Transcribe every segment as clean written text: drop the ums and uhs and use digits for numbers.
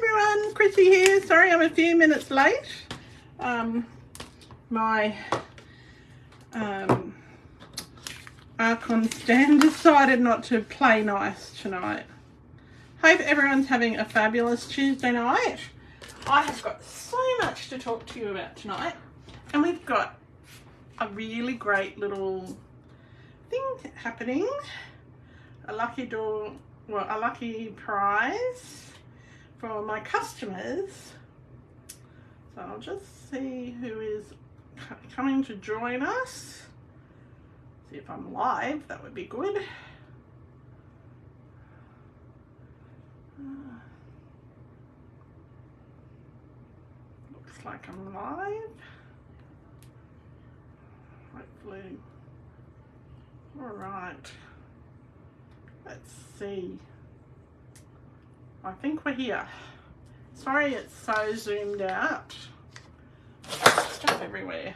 everyone, Chrissy here. Sorry I'm a few minutes late. My Archon stand decided not to play nice tonight. Hope everyone's having a fabulous Tuesday night. I have got so much to talk to you about tonight, and we've got a really great little thing happening. A lucky draw, well, a lucky prize for my customers. So I'll just see who is coming to join us. See if I'm live, that would be good. Looks like I'm live. Hopefully. All right. Let's see. I think we're here. Sorry it's so zoomed out. Stuff everywhere.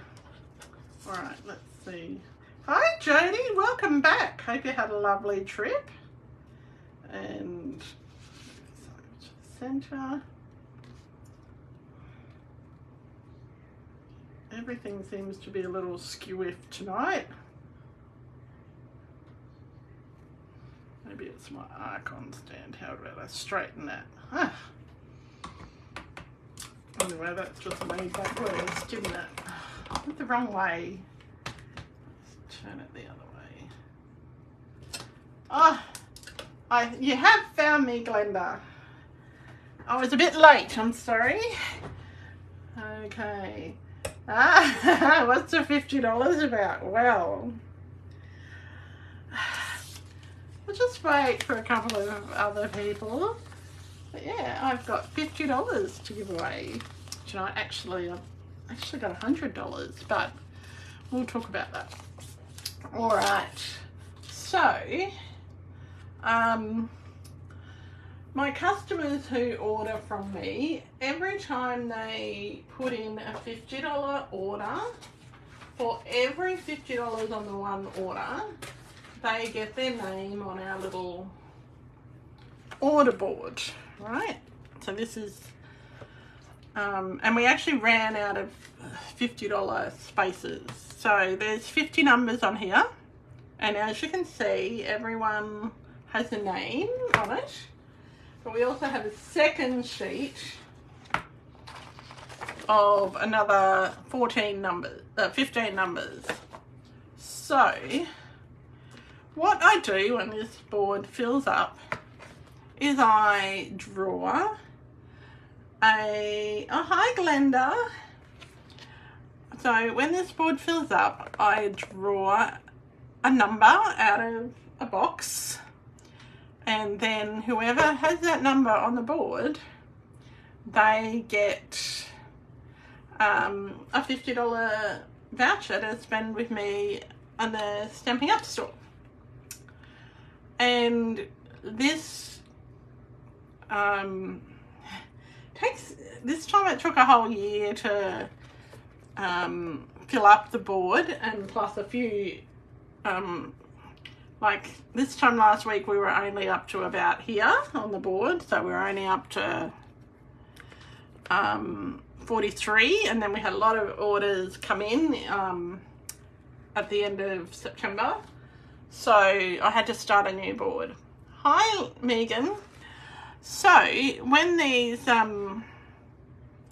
All right, let's see. Hi Jody, welcome back. Hope you had a lovely trip. And center. Everything seems to be a little skewiff tonight. Maybe it's my Archon stand. How about I straighten that? Ah. Anyway, that's just me backwards, didn't it? Went the wrong way. Let's turn it the other way. Oh, you have found me, Glenda. I was a bit late, I'm sorry. Okay. What's the $50 about? Well, we'll just wait for a couple of other people. But yeah, I've got $50 to give away tonight. Actually, I've actually got $100, but we'll talk about that. All right. So, my customers who order from me, every time they put in a $50 order, for every $50 on the one order, they get their name on our little order board, right? So this is, and we actually ran out of $50 spaces. So there's 50 numbers on here, and as you can see, everyone has a name on it. But we also have a second sheet of another 15 numbers. So what I do when this board fills up is I draw oh hi Glenda. So when this board fills up, I draw a number out of a box, and then whoever has that number on the board, they get a $50 voucher to spend with me on the Stamping Up store. And this this time it took a whole year to fill up the board, and plus a few like this time last week we were only up to about here on the board, so we were only up to 43, and then we had a lot of orders come in at the end of September, so I had to start a new board. Hi Megan. So when these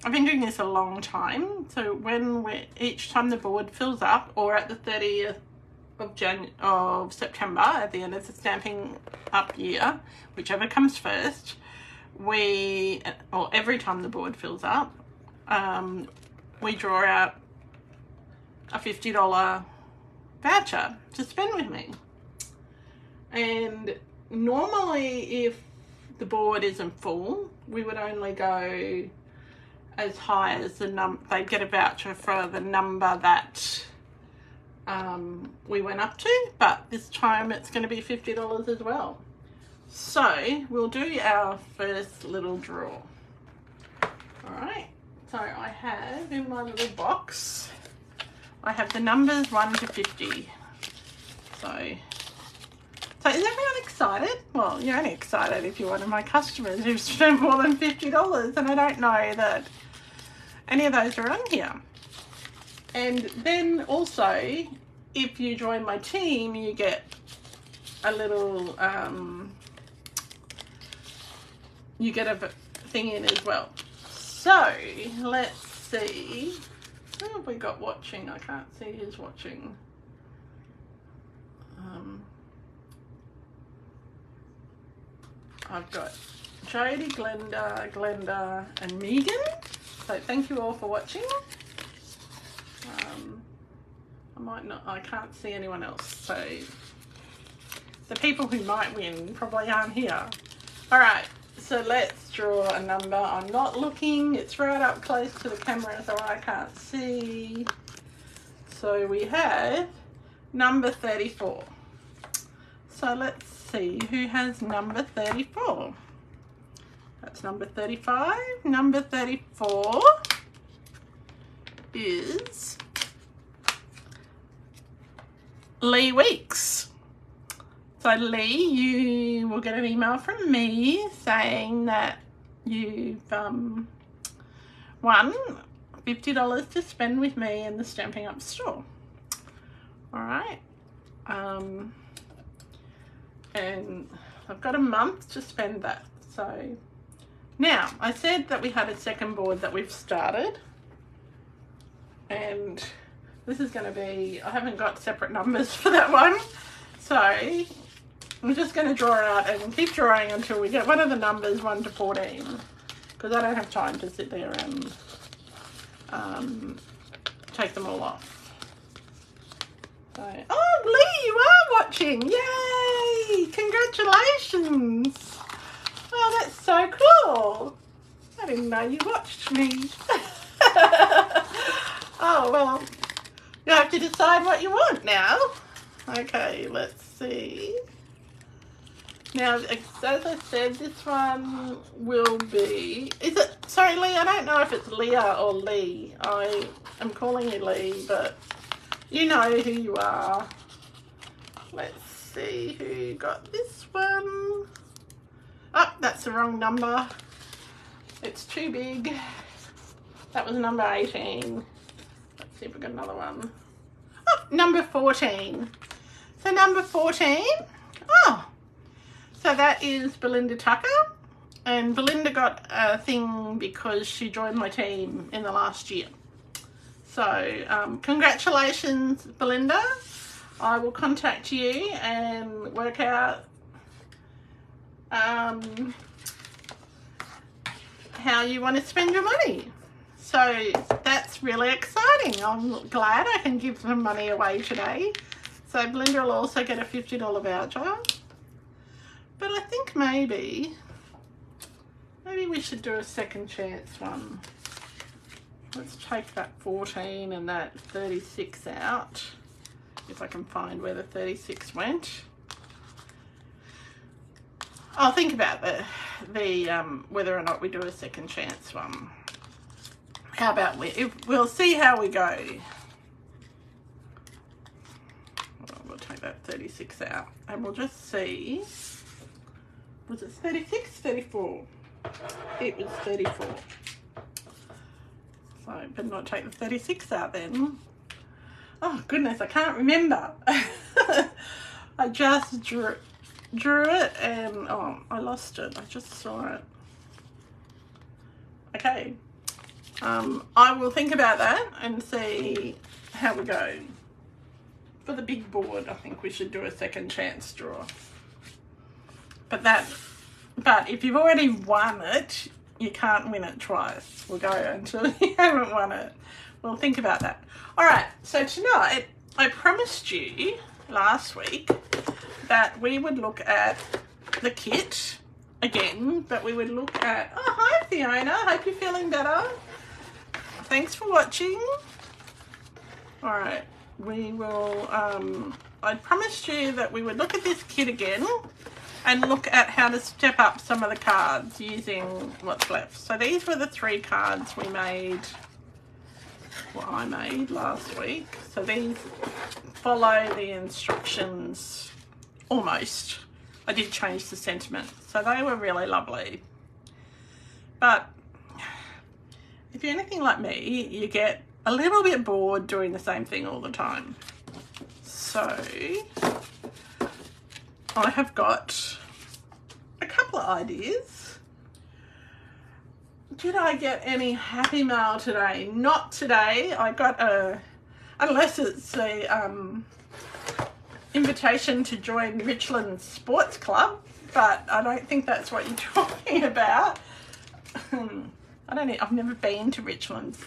I've been doing this a long time, so when each time the board fills up, or at the 30th of September, at the end of the Stamping Up year, whichever comes first, or every time the board fills up, we draw out a $50 voucher to spend with me. And normally if the board isn't full, we would only go as high as the they'd get a voucher for the number that we went up to, but this time it's going to be $50 as well. So we'll do our first little draw. All right, so I have in my little box, I have the numbers 1 to 50. So So is everyone excited? Well, you're only excited if you're one of my customers who've spent more than $50, and I don't know that any of those are on here. And then also, if you join my team, you get a little, you get a thing in as well. So let's see. Who have we got watching? I can't see who's watching. I've got Jodie, Glenda and Megan. So thank you all for watching. I can't see anyone else. So the people who might win probably aren't here. All right, so let's draw a number. I'm not looking. It's right up close to the camera, so I can't see. So we have number 34. So let's see who has number 34. That's number 35. Number 34 is Lee Weeks. So Lee, you will get an email from me saying that you've won $50 to spend with me in the Stampin' Up store. All right. And I've got a month to spend that. So now I said that we had a second board that we've started, and this is going to be, I haven't got separate numbers for that one, so I'm just going to draw it out and keep drawing until we get one of the numbers 1 to 14, because I don't have time to sit there and take them all off. So, oh, Lee, you are watching! Yay! Congratulations! Oh, that's so cool! I didn't know you watched me. Oh, well, you have to decide what you want now. Okay, let's see. Now, as I said, this one will be... Is it... Sorry, Lee, I don't know if it's Leah or Lee. I am calling you Lee, but you know who you are. Let's see who got this one. Oh, that's the wrong number. It's too big. That was number 18. Let's see if we got another one. Oh, number 14. So number 14. Oh, so that is Belinda Tucker. And Belinda got a thing because she joined my team in the last year. So congratulations, Belinda. I will contact you and work out how you want to spend your money. So that's really exciting. I'm glad I can give some money away today. So Belinda will also get a $50 voucher. But I think maybe we should do a second chance one. Let's take that 14 and that 36 out, if I can find where the 36 went. I'll think about the whether or not we do a second chance one. How about we'll see how we go. We'll take that 36 out and we'll just see. Was it 36? 34. It was 34. So I better not take the 36 out then. Oh goodness, I can't remember. I just drew it and oh, I lost it. I just saw it. Okay. I will think about that and see how we go. For the big board, I think we should do a second chance draw. But if you've already won it, you can't win it twice. We'll go until you haven't won it. We'll think about that. All right, so tonight I promised you last week that we would look at the kit again, but we would look at, oh, hi Fiona, hope you're feeling better. Thanks for watching. All right, we will, I promised you that we would look at this kit again and look at how to step up some of the cards using what's left. So these were the 3 cards we made, well, I made last week. So these follow the instructions almost. I did change the sentiment, so they were really lovely. But if you're anything like me, you get a little bit bored doing the same thing all the time. So I have got a couple of ideas. Did I get any happy mail today? Not today. I got unless it's a invitation to join Richland's Sports Club, but I don't think that's what you're talking about. I've never been to Richland's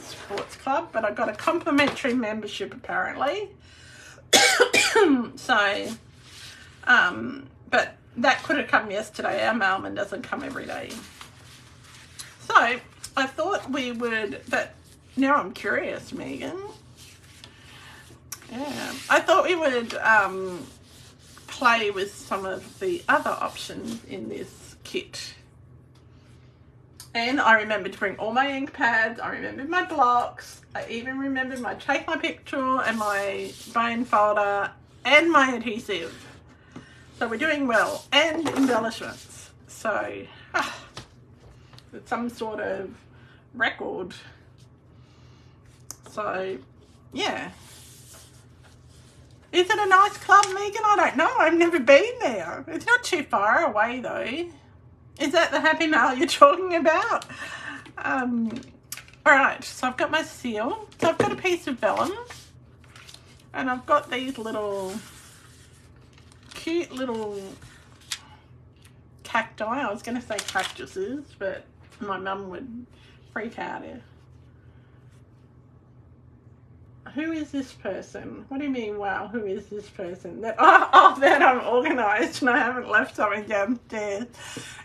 Sports Club, but I got a complimentary membership apparently. So, but that could have come yesterday. Our mailman doesn't come every day. So I thought we would, but now I'm curious, Megan. Yeah, I thought we would play with some of the other options in this kit. And I remembered to bring all my ink pads, I remembered my blocks, I even remembered my take my picture and my bone folder and my adhesive. So we're doing well, and embellishments. So it's some sort of record. So yeah. Is it a nice club, Megan? I don't know. I've never been there. It's not too far away though. Is that the happy mail you're talking about? All right, so I've got my seal. So I've got a piece of vellum, and I've got these little cute little cacti. I was going to say cactuses, but my mum would freak out here. Who is this person? What do you mean, wow, who is this person? That that I'm organised and I haven't left something downstairs.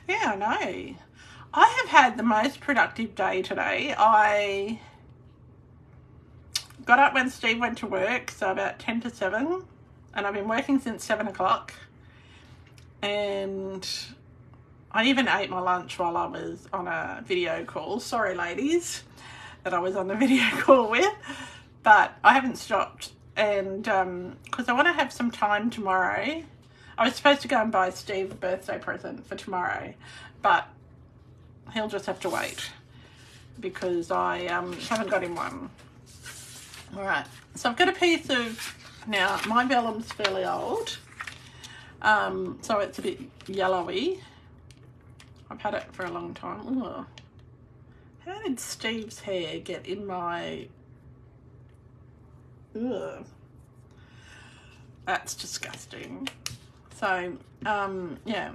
Yeah, I know. I have had the most productive day today. I got up when Steve went to work, so about 10 to 7, and I've been working since 7 o'clock. And I even ate my lunch while I was on a video call. Sorry, ladies, that I was on the video call with. But I haven't stopped, and because I want to have some time tomorrow. I was supposed to go and buy Steve a birthday present for tomorrow, but he'll just have to wait because I haven't got him one. All right, so I've got a piece of, now my vellum's fairly old, so it's a bit yellowy. I've had it for a long time. Ooh. How did Steve's hair get in my... Ugh. That's disgusting. So, yeah.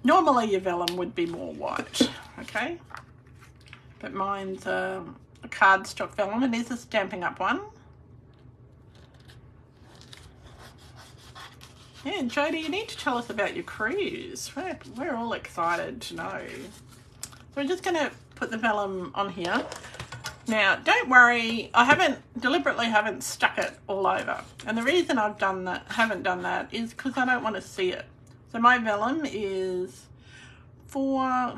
Normally your vellum would be more white, okay? But mine's a cardstock vellum, and is a Stampin' Up one. Yeah, Jodie, you need to tell us about your cruise. We're all excited to know. So we're just going to put the vellum on here. Now, don't worry, I deliberately haven't stuck it all over. And the reason I've haven't done that is because I don't want to see it. So my vellum is 4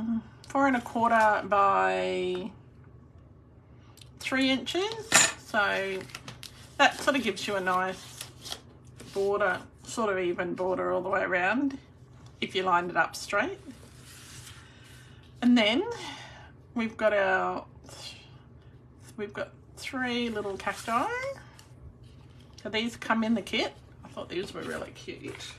1/4 by 3 inches. So that sort of gives you a nice border, sort of even border all the way around if you lined it up straight. And then we've got 3 little cacti. So these come in the kit. I thought these were really cute.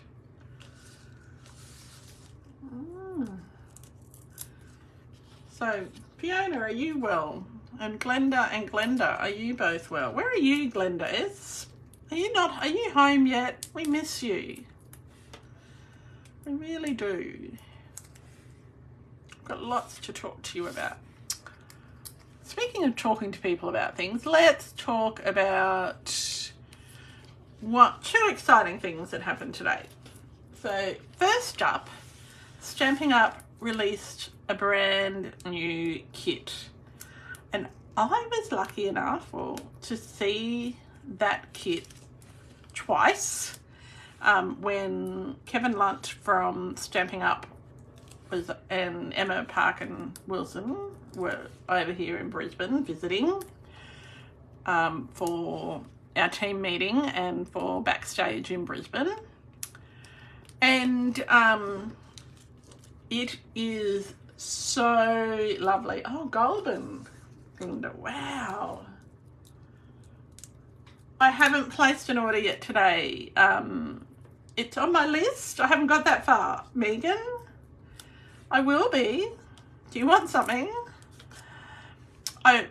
So Fiona, are you well? And Glenda, are you both well? Where are you, Glenda S? Are you home yet? We miss you. We really do. I've got lots to talk to you about. Speaking of talking to people about things, let's talk about 2 exciting things that happened today. So first up, Stampin' Up released a brand new kit, and I was lucky enough to see that kit twice when Kevin Lunt from Stampin' Up and Emma Parkin Wilson were over here in Brisbane visiting for our team meeting and for backstage in Brisbane. And it is so lovely. Oh, golden. Wow. I haven't placed an order yet today. It's on my list. I haven't got that far. Megan, I will be. Do you want something? Well,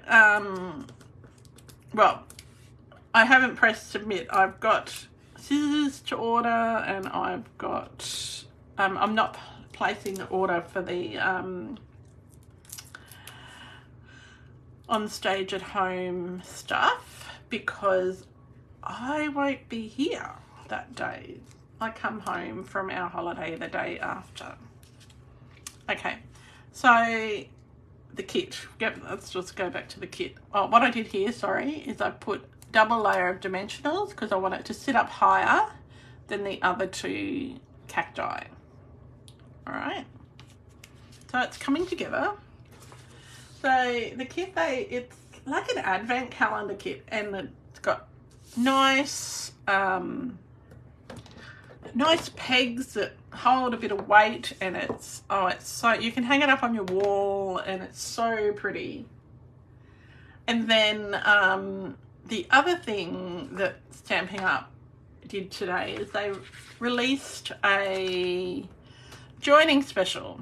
I haven't pressed submit. I've got scissors to order, and I've got, I'm not placing the order for the on stage at home stuff because I won't be here that day. I come home from our holiday the day after. Okay, so the kit. Yep, let's just go back to the kit. Oh, what I did here, sorry, is I put double layer of dimensionals because I want it to sit up higher than the other two cacti. All right, so it's coming together. So the kit, it's like an advent calendar kit, and it's got nice nice pegs that hold a bit of weight, and it's so you can hang it up on your wall, and it's so pretty. And then the other thing that Stampin' Up did today is they released a joining special.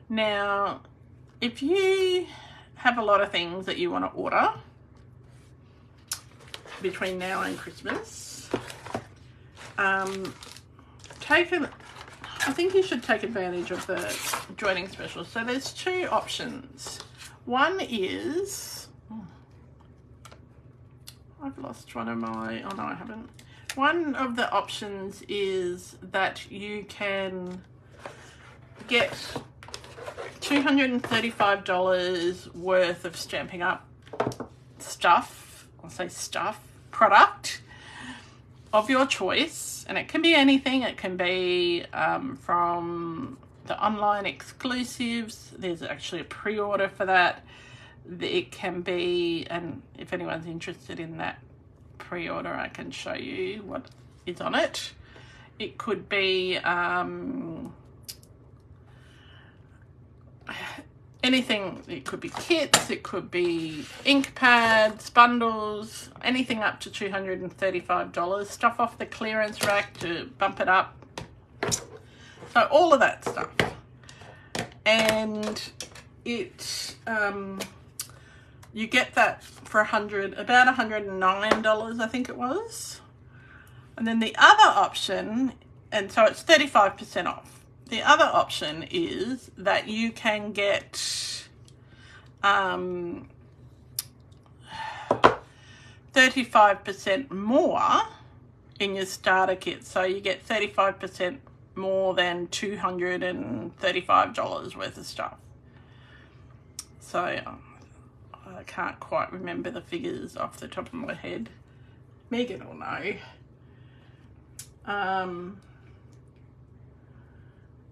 Now, if you have a lot of things that you want to order between now and Christmas, I think you should take advantage of the joining special. So there's two options. One is, I've lost one of my, oh no I haven't. One of the options is that you can get $235 worth of Stampin' Up stuff, I'll say stuff, product of your choice, and it can be anything. It can be from the online exclusives. There's actually a pre-order for that. It can be, and if anyone's interested in that pre-order, I can show you what is on it. It could be anything. It could be kits, it could be ink pads, bundles, anything up to $235, stuff off the clearance rack to bump it up. So all of that stuff. And it you get that for about $109, I think it was. And then the other option, and so it's 35% off. The other option is that you can get 35% more in your starter kit. So you get 35% more than $235 worth of stuff. So I can't quite remember the figures off the top of my head. Megan will know.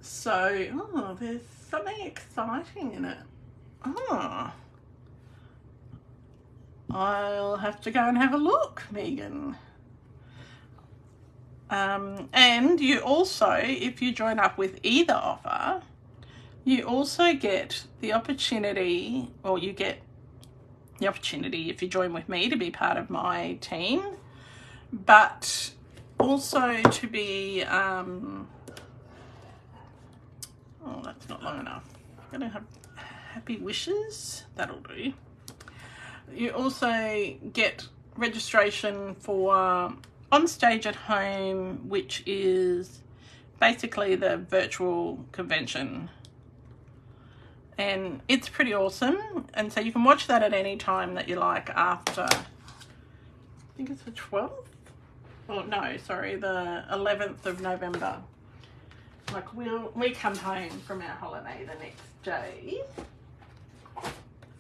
So, oh, there's something exciting in it. Oh, I'll have to go and have a look, Megan. And you also, if you join up with either offer, you also get the opportunity, or you get the opportunity if you join with me to be part of my team, but also to be, oh, that's not long enough. I'm going to have happy wishes. That'll do. You also get registration for On Stage at Home, which is basically the virtual convention. And it's pretty awesome. And so you can watch that at any time that you like after, I think it's the 12th? Oh, no, sorry, the 11th of November. Like we come home from our holiday the next day,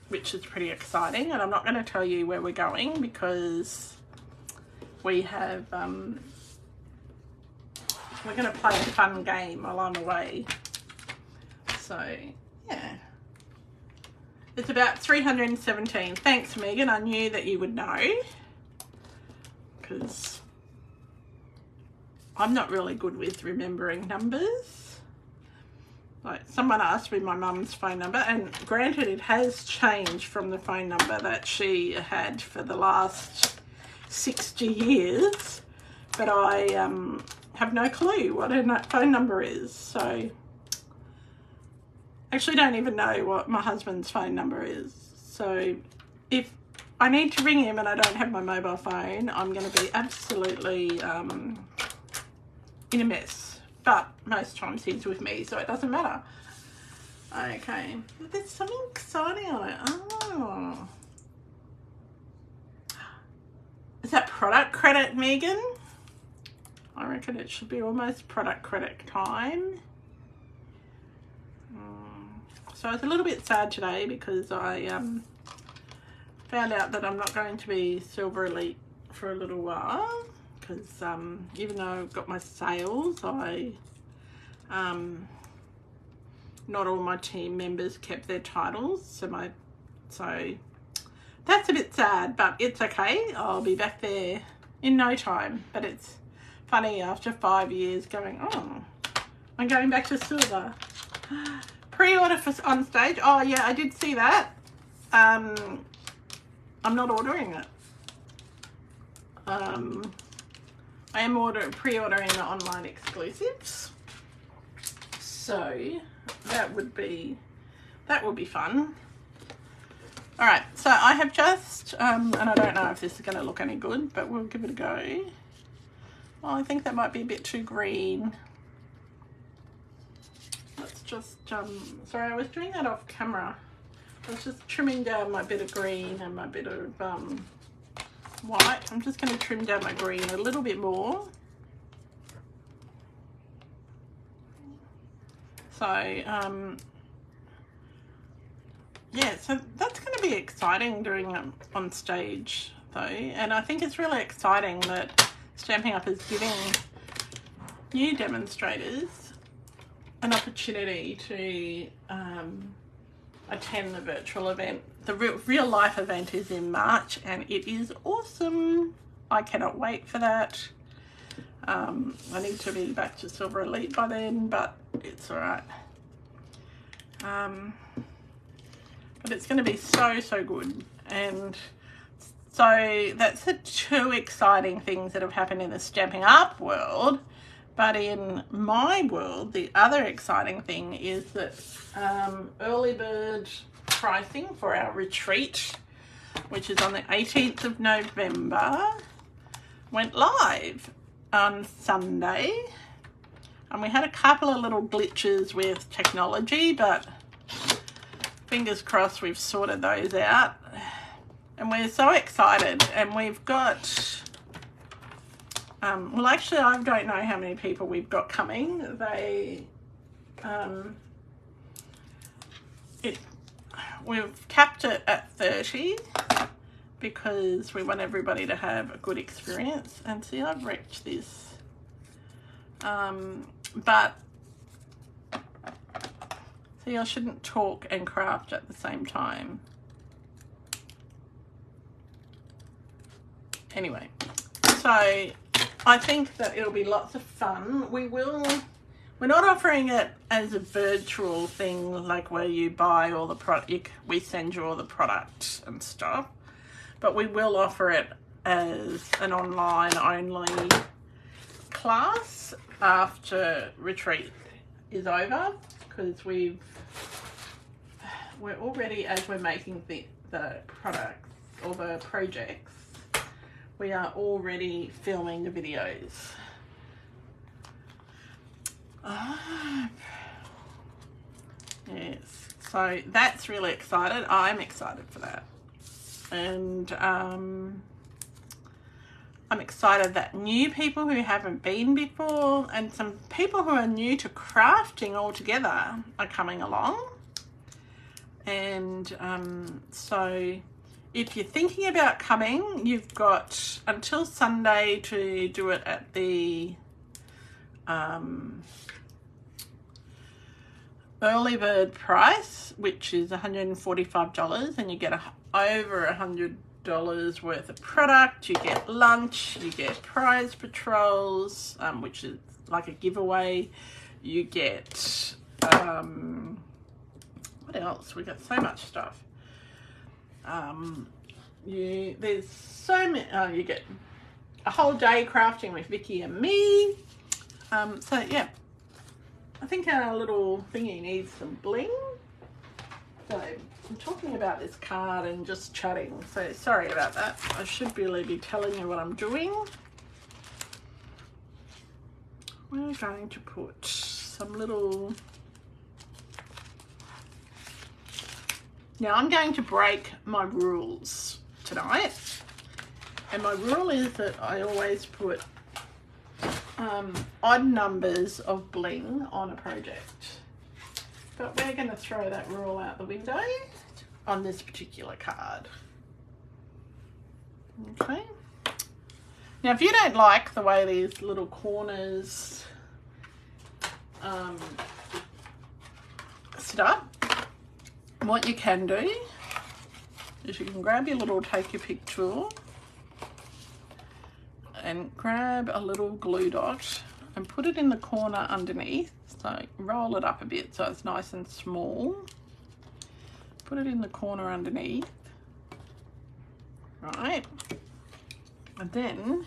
which is pretty exciting, and I'm not going to tell you where we're going because we have we're going to play a fun game while I'm away. So yeah, it's about 317. Thanks, Megan. I knew that you would know. because I'm not really good with remembering numbers. Like, someone asked me my mum's phone number, and granted it has changed from the phone number that she had for the last 60 years, but I have no clue what her phone number is. So actually don't even know what my husband's phone number is. So if I need to ring him and I don't have my mobile phone, I'm going to be absolutely in a mess. But most times he's with me, so it doesn't matter. Okay, there's something exciting on it. Oh, is that product credit, Megan? I reckon it should be almost product credit time. So I was a little bit sad today because I found out that I'm not going to be Silver Elite for a little while, because even though I've got my sales, not all my team members kept their titles, so that's a bit sad, but it's okay. I'll be back there in no time. But it's funny, after 5 years going, oh, I'm going back to silver. Pre-order for on stage. Oh yeah, I did see that. I'm not ordering it. I am pre-ordering the online exclusives, so that would be fun. All right, so I have just and I don't know if this is going to look any good, but we'll give it a go. Oh, I think that might be a bit too green. Let's just sorry, I was doing that off camera. I was just trimming down my bit of green and my bit of white. I'm just going to trim down my green a little bit more. So yeah, so that's going to be exciting doing it on stage though, and I think it's really exciting that Stamping Up is giving new demonstrators an opportunity to attend the virtual event. The real life event is in March, and it is awesome. I cannot wait for that. I need to be back to Silver Elite by then, but it's all right. But it's going to be so good. And so that's the two exciting things that have happened in the Stamping Up world. But in my world, the other exciting thing is that early bird pricing for our retreat, which is on the 18th of November, went live on Sunday. And we had a couple of little glitches with technology, but fingers crossed we've sorted those out. And we're so excited, and we've got well, actually I don't know how many people we've got coming. We've capped it at 30 because we want everybody to have a good experience. And see, I've wrecked this, but see, I shouldn't talk and craft at the same time. Anyway, so I think that it'll be lots of fun. We're not offering it as a virtual thing, like where you buy all the product, we send you all the product and stuff, but we will offer it as an online only class after retreat is over, because we're already, as we're making the products or the projects, we are already filming the videos. Yes, so that's really excited. I'm excited for that. And I'm excited that new people who haven't been before and some people who are new to crafting altogether are coming along. And so if you're thinking about coming, you've got until Sunday to do it at the early bird price, which is $145, and you get over 100 worth of product. You get lunch, you get prize patrols, which is like a giveaway. You get, what else? We got so much stuff. There's so many, you get a whole day crafting with Vicky and me. So yeah, I think our little thingy needs some bling. So I'm talking about this card and just chatting, so sorry about that. I should really be telling you what I'm doing. We're going to put some little... Now I'm going to break my rules tonight. And my rule is that I always put odd numbers of bling on a project. But we're going to throw that rule out the window on this particular card. Okay. Now, if you don't like the way these little corners sit up, what you can do is you can grab your little take your pick tool and grab a little glue dot and put it in the corner underneath. So roll it up a bit so it's nice and small. Put it in the corner underneath. Right. And then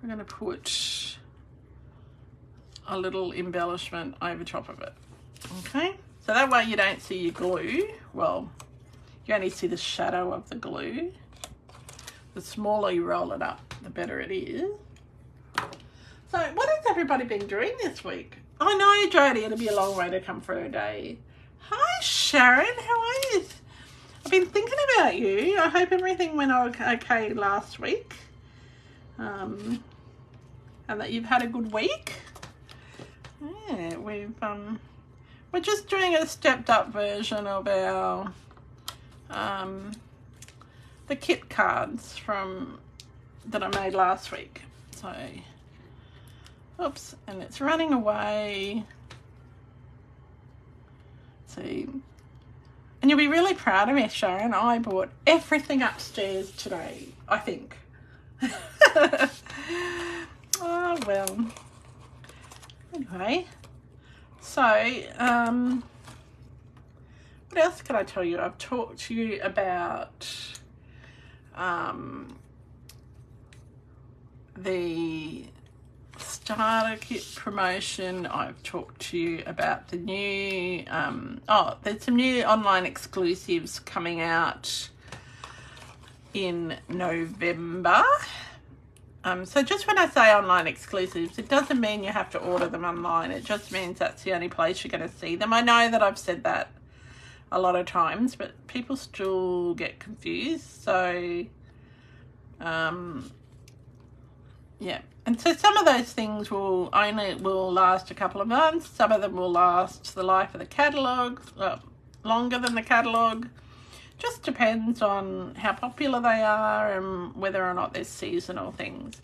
we're going to put a little embellishment over top of it. Okay. So that way you don't see your glue. Well, you only see the shadow of the glue. The smaller you roll it up, the better it is. So what has everybody been doing this week? I know, Jodie, it'll be a long way to come for a day. Hi, Sharon, how are you? I've been thinking about you. I hope everything went okay last week. And that you've had a good week. Yeah, we're just doing a stepped up version of our the kit cards that I made last week. So, oops, and it's running away. See, and you'll be really proud of me, Sharon. I bought everything upstairs today, I think. Oh, well. Anyway, so, what else can I tell you? I've talked to you about the starter kit promotion. I've talked to you about the new, there's some new online exclusives coming out in November. So just when I say online exclusives, it doesn't mean you have to order them online. It just means that's the only place you're going to see them. I know that I've said that a lot of times, but people still get confused. So, yeah. And so some of those things will last a couple of months. Some of them will last the life of the catalogue, longer than the catalogue. Just depends on how popular they are and whether or not they're seasonal things.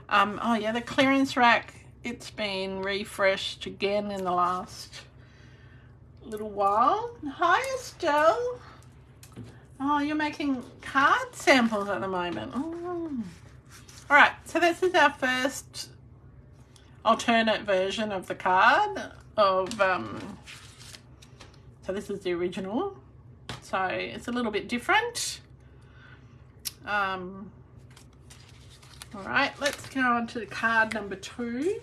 Oh yeah, the clearance rack, it's been refreshed again in the last little while. Hi, Estelle. Oh, you're making card samples at the moment. Oh. All right, so this is our first alternate version of the card of, so this is the original. So it's a little bit different. All right, let's go on to card number 2.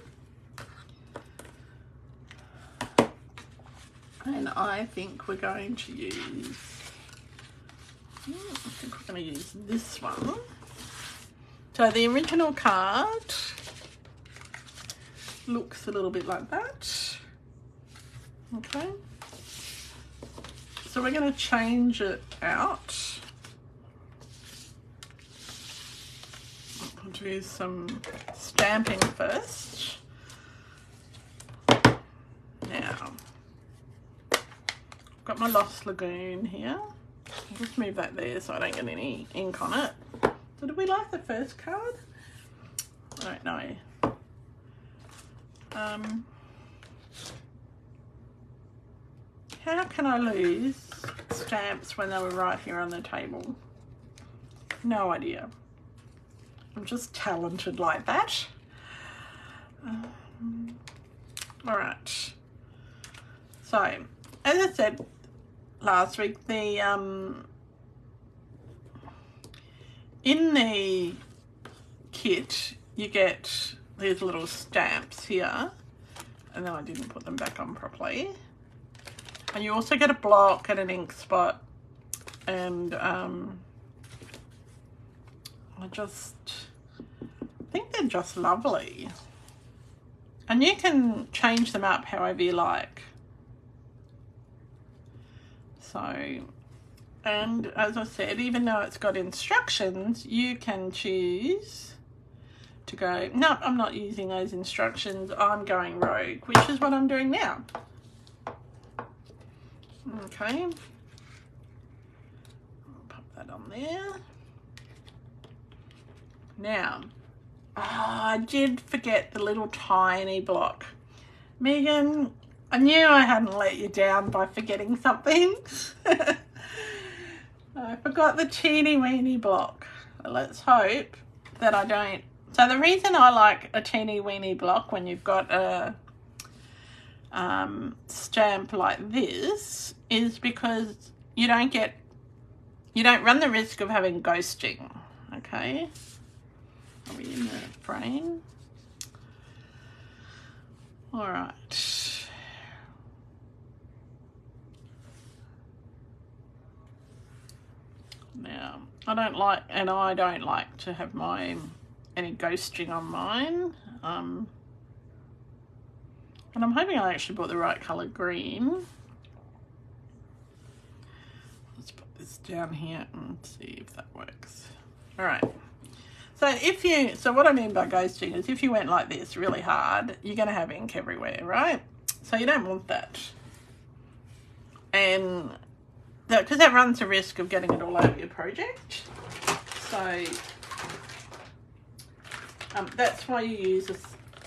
And I think we're going to use, this one. So the original card looks a little bit like that. Okay. So we're going to change it out. I'll do some stamping first. Now, I've got my Lost Lagoon here. I'll just move that there so I don't get any ink on it. So did we like the first card? I don't know. How can I lose stamps when they were right here on the table? No idea. I'm just talented like that. All right. So, as I said last week, the in the kit you get these little stamps here, and then I didn't put them back on properly. And you also get a block and an ink spot, and I just think they're just lovely. And you can change them up however you like. So, and as I said, even though it's got instructions, you can choose to go, no, I'm not using those instructions, I'm going rogue, which is what I'm doing now. Okay. I'll pop that on there. Now, I did forget the little tiny block. Megan, I knew I hadn't let you down by forgetting something. I forgot the teeny weeny block. Let's hope that I don't. So the reason I like a teeny weeny block when you've got a stamp like this is because you don't run the risk of having ghosting. Okay. Are we in the frame? All right. Now, I don't like to have any ghosting on mine. And I'm hoping I actually bought the right colour green. Let's put this down here and see if that works. All right. So what I mean by ghosting is if you went like this really hard, you're going to have ink everywhere, right? So you don't want that. And because that runs the risk of getting it all over your project. So that's why you use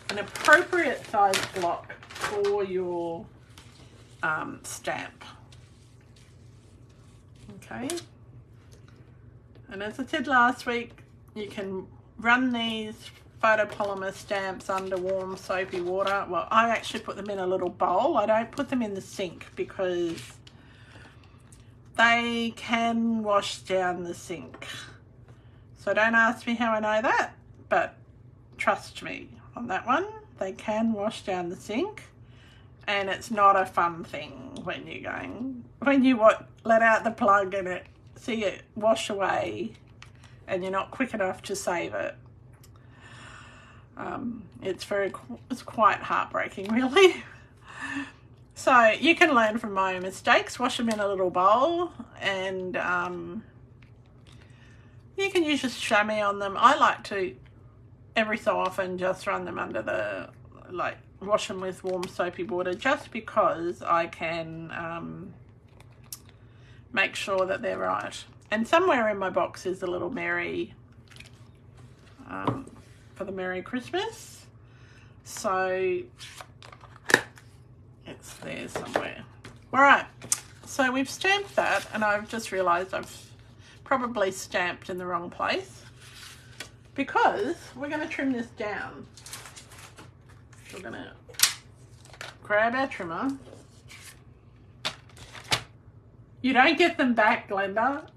an appropriate size block for your stamp. Okay. And as I said last week, you can run these photopolymer stamps under warm soapy water. Well, I actually put them in a little bowl. I don't put them in the sink because they can wash down the sink. So don't ask me how I know that, but trust me on that one. They can wash down the sink, and it's not a fun thing when you let out the plug and see it wash away and you're not quick enough to save it. It's quite heartbreaking, really. So you can learn from my mistakes. Wash them in a little bowl, and you can use a chamois on them. I like to every so often just run them under wash them with warm soapy water, just because I can make sure that they're right. And somewhere in my box is a little Merry for the Merry Christmas. So it's there somewhere. All right, so we've stamped that, and I've just realized I've probably stamped in the wrong place because we're going to trim this down. We're going to grab our trimmer. You don't get them back, Glenda.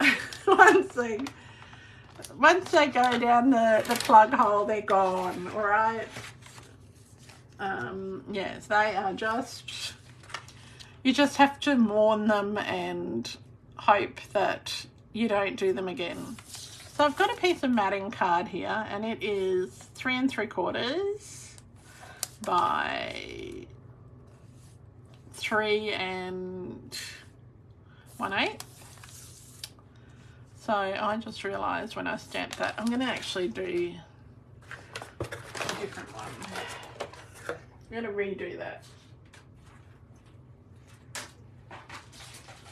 Once they go down the plug hole, they're gone, all right? Yes, they are just, you just have to mourn them and hope that you don't do them again. So I've got a piece of matting card here, and it is 3 3/4 by 3 1/8. So I just realised when I stamped that, I'm going to actually do a different one. I'm going to redo that.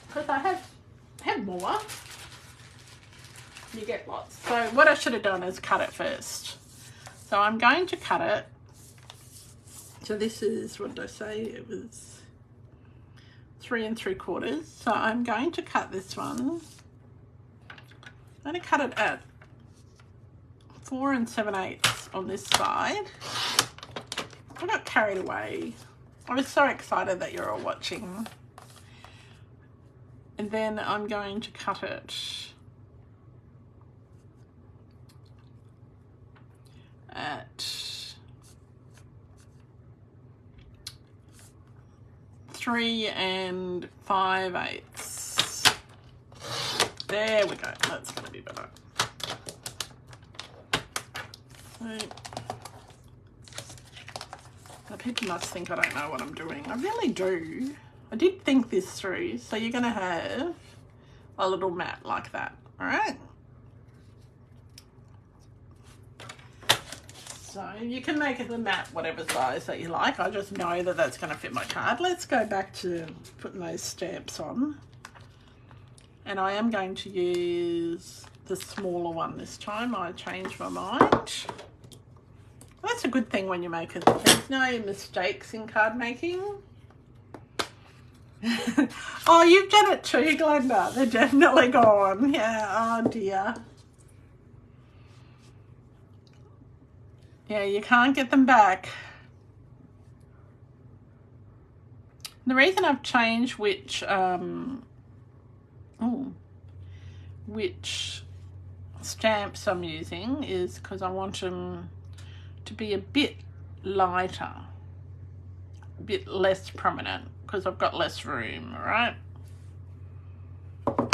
Because I have more. You get lots. So what I should have done is cut it first. So I'm going to cut it. So this is, what did I say? It was 3 3/4. So I'm going to cut this one. I'm going to cut it at 4 7/8 on this side. I got carried away. I was so excited that you're all watching. And then I'm going to cut it at 3 5/8. There we go. That's going to be better. So, now people must think I don't know what I'm doing. I really do. I did think this through. So you're going to have a little mat like that. All right. So you can make it a mat whatever size that you like. I just know that that's going to fit my card. Let's go back to putting those stamps on. And I am going to use the smaller one this time. I changed my mind. That's a good thing when you make it. There's no mistakes in card making. Oh, you've done it too, Glenda. They're definitely gone. Yeah, oh dear. Yeah, you can't get them back. The reason I've changed which stamps I'm using is because I want them to be a bit lighter, a bit less prominent, because I've got less room, all right? Okay.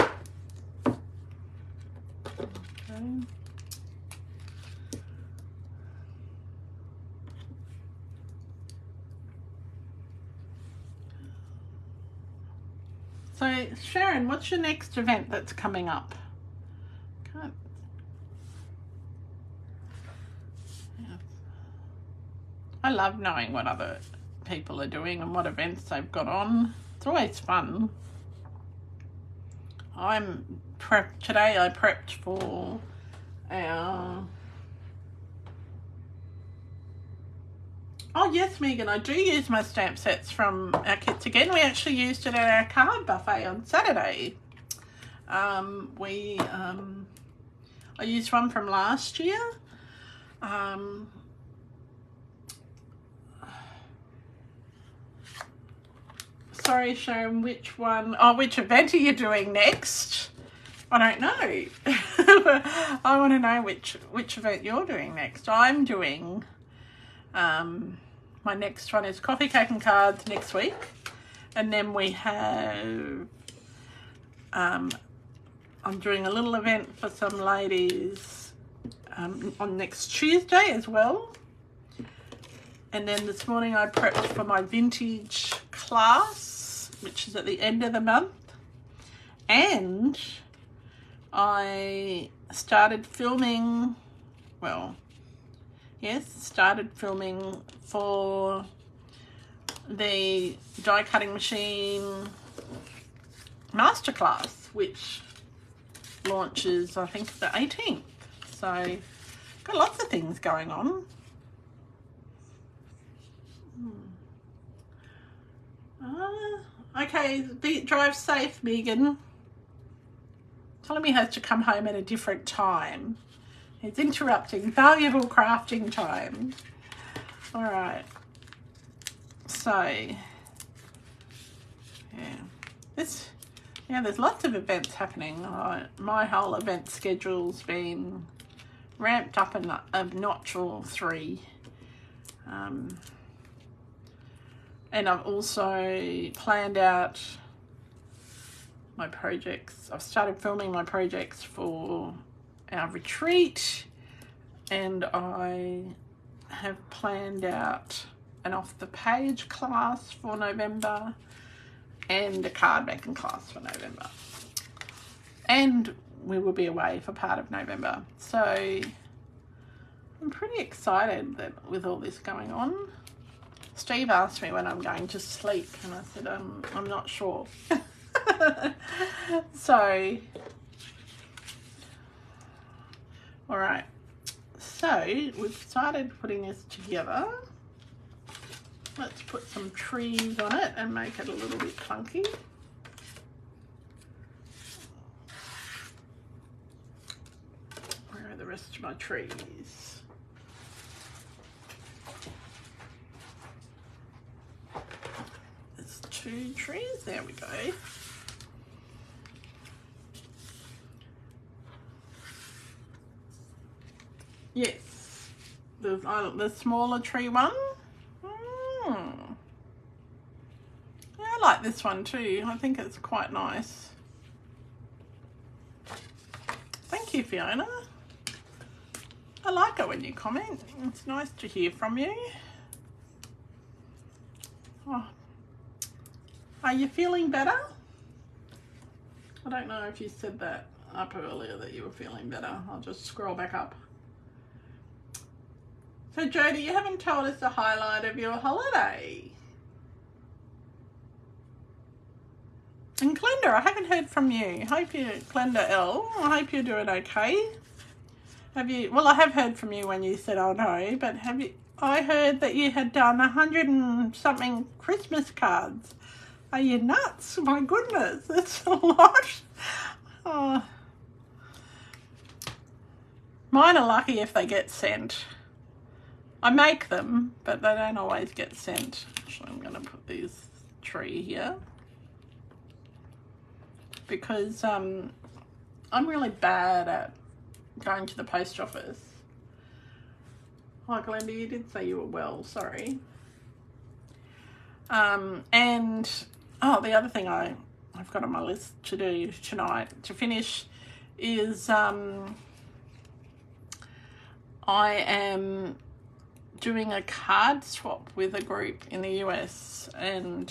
So, Sharon, what's your next event that's coming up? Can't... Yeah. I love knowing what other people are doing and what events they've got on. It's always fun. Today I prepped for our... Oh yes, Megan, I do use my stamp sets from our kits again. We actually used it at our card buffet on Saturday. I used one from last year. Sorry, Sharon, which one? Oh, which event are you doing next? I don't know. I want to know which event you're doing next. I'm doing... my next one is Coffee, Cake and Cards next week. And then we have... I'm doing a little event for some ladies on next Tuesday as well. And then this morning I prepped for my vintage class, which is at the end of the month. And I started filming, started filming for the die cutting machine masterclass, which launches, I think, the 18th. So, got lots of things going on. Okay, drive safe, Megan. Tell him he has to come home at a different time. It's interrupting valuable crafting time. All right. So, there's lots of events happening. My whole event schedule's been ramped up a notch or three. And I've also planned out my projects. I've started filming my projects for our retreat, and I have planned out an off the page class for November and a card making class for November, and we will be away for part of November. So I'm pretty excited that with all this going on. Steve asked me when I'm going to sleep, and I said I'm not sure. So, all right, so we've started putting this together. Let's put some trees on it and make it a little bit funky. Where are the rest of my trees. There's 2 trees, there we go. Yes, the smaller tree one. Yeah, I like this one too. I think it's quite nice. Thank you, Fiona. I like it when you comment. It's nice to hear from you. Oh. Are you feeling better? I don't know if you said that up earlier that you were feeling better. I'll just scroll back up. So Jodie, you haven't told us the highlight of your holiday. And Glenda, I haven't heard from you. Glenda L, I hope you're doing okay. Have you, well, I have heard from you when you said, oh no, but have you, I heard that you had done 100 and something Christmas cards. Are you nuts? My goodness, that's a lot. Oh. Mine are lucky if they get sent. I make them, but they don't always get sent. Actually, I'm going to put this tree here because I'm really bad at going to the post office. Hi, Glenda, you did say you were well, sorry. And, oh, the other thing I've got on my list to do tonight to finish is I am doing a card swap with a group in the US, and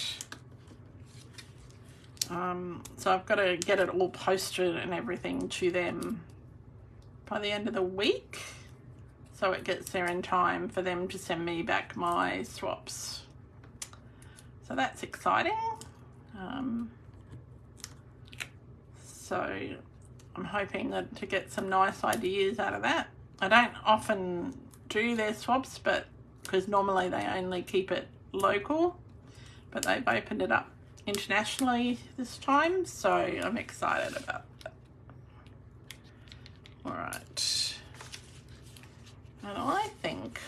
so I've got to get it all posted and everything to them by the end of the week, so it gets there in time for them to send me back my swaps. So that's exciting. So I'm hoping to get some nice ideas out of that. I don't often do their swaps, but because normally they only keep it local, but they've opened it up internationally this time, so I'm excited about that. All right, and I think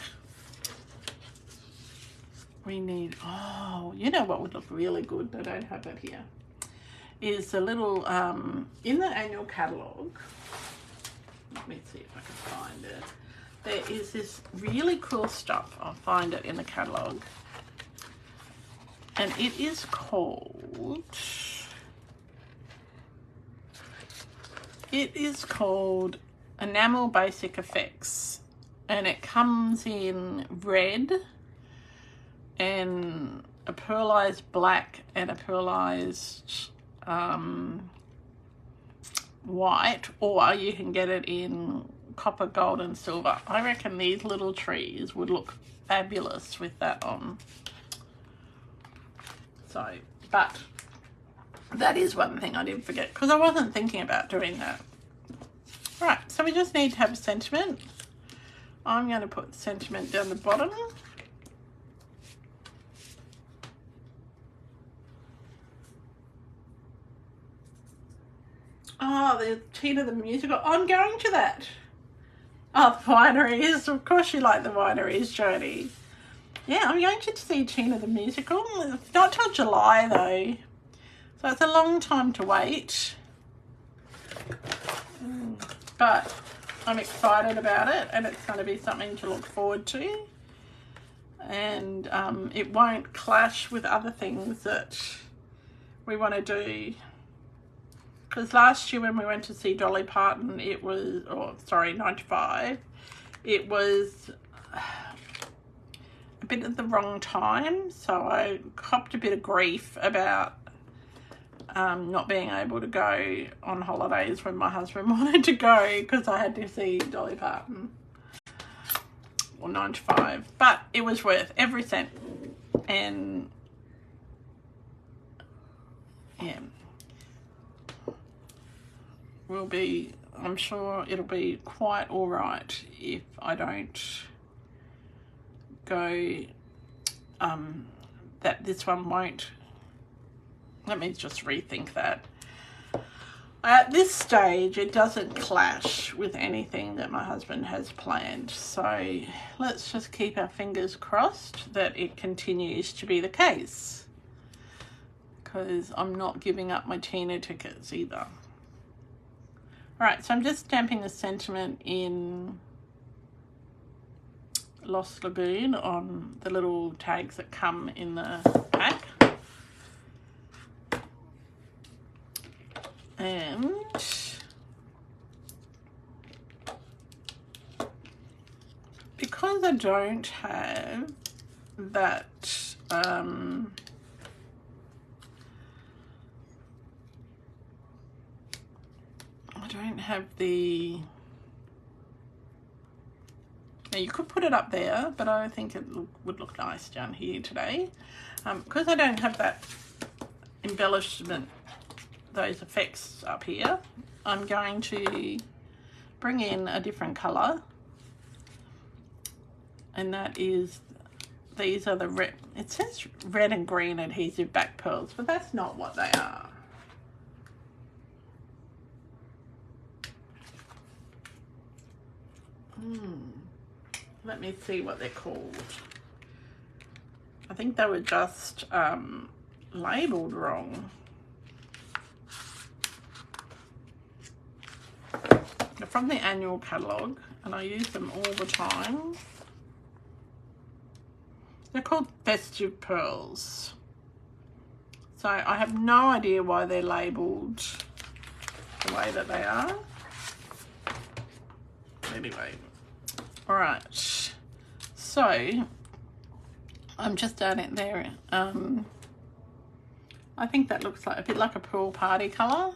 we need, oh, you know what would look really good, I don't have that here, is a little in the annual catalogue. Let me see if I can find it. There is this really cool stuff. I'll find it in the catalogue. And it is called Enamel Basic Effects. And it comes in red and a pearlized black and a pearlized white, or you can get it in copper, gold and silver. I reckon these little trees would look fabulous with that on. So, but that is one thing I did forget because I wasn't thinking about doing that. Right, so we just need to have a sentiment. I'm going to put sentiment down the bottom. Oh, the Tina the Musical. I'm going to that. Oh, the wineries. Of course you like the wineries, Jodie. Yeah, I'm going to see Tina the Musical. It's not till July though. So it's a long time to wait. But I'm excited about it, and it's going to be something to look forward to. And it won't clash with other things that we want to do. Because last year when we went to see Dolly Parton, it was, 95, it was a bit at the wrong time. So I copped a bit of grief about not being able to go on holidays when my husband wanted to go because I had to see Dolly Parton. Or 95. But it was worth every cent. And yeah. I'm sure it'll be quite all right if I don't go, that this one won't, let me just rethink that. At this stage, it doesn't clash with anything that my husband has planned. So let's just keep our fingers crossed that it continues to be the case, because I'm not giving up my Tina tickets either. All right, so I'm just stamping the sentiment in Lost Lagoon on the little tags that come in the pack. And because I don't have that I don't have the, now you could put it up there, but I think it would look nice down here today. Because I don't have that embellishment, those effects up here, I'm going to bring in a different colour, and that is, these are the red, it says red and green adhesive back pearls, but that's not what they are. Let me see what they're called. I think they were just labelled wrong. They're from the annual catalogue, and I use them all the time. They're called Festive Pearls. So I have no idea why they're labelled the way that they are. Anyway, all right. So I'm just down it there. I think that looks like a bit like a pool party colour.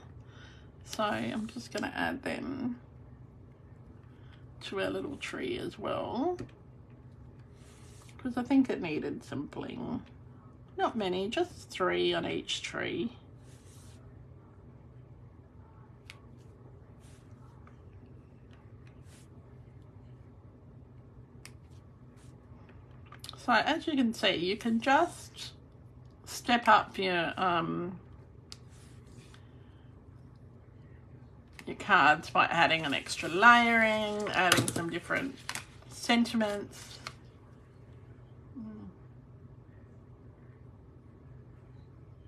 So I'm just going to add them to our little tree as well, because I think it needed some bling. Not many, just 3 on each tree. So as you can see, you can just step up your cards by adding an extra layering, adding some different sentiments.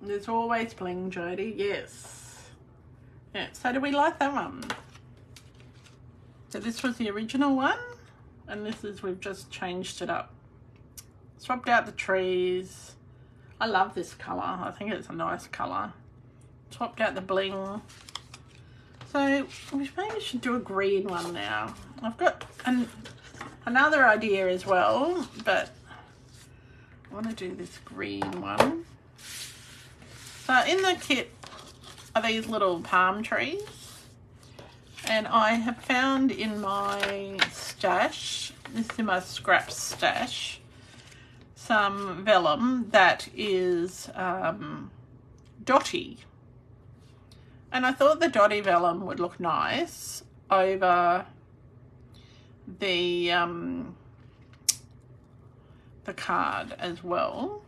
There's always bling, Jodie. Yes. Yeah, so do we like that one? So this was the original one, and this is, we've just changed it up. Swapped out the trees. I love this colour. I think it's a nice colour. Swapped out the bling. So we maybe should do a green one now. I've got another idea as well, but I want to do this green one. So in the kit are these little palm trees, and I have found in my stash, this is in my scraps stash, some vellum that is dotty. And I thought the dotty vellum would look nice over the card as well.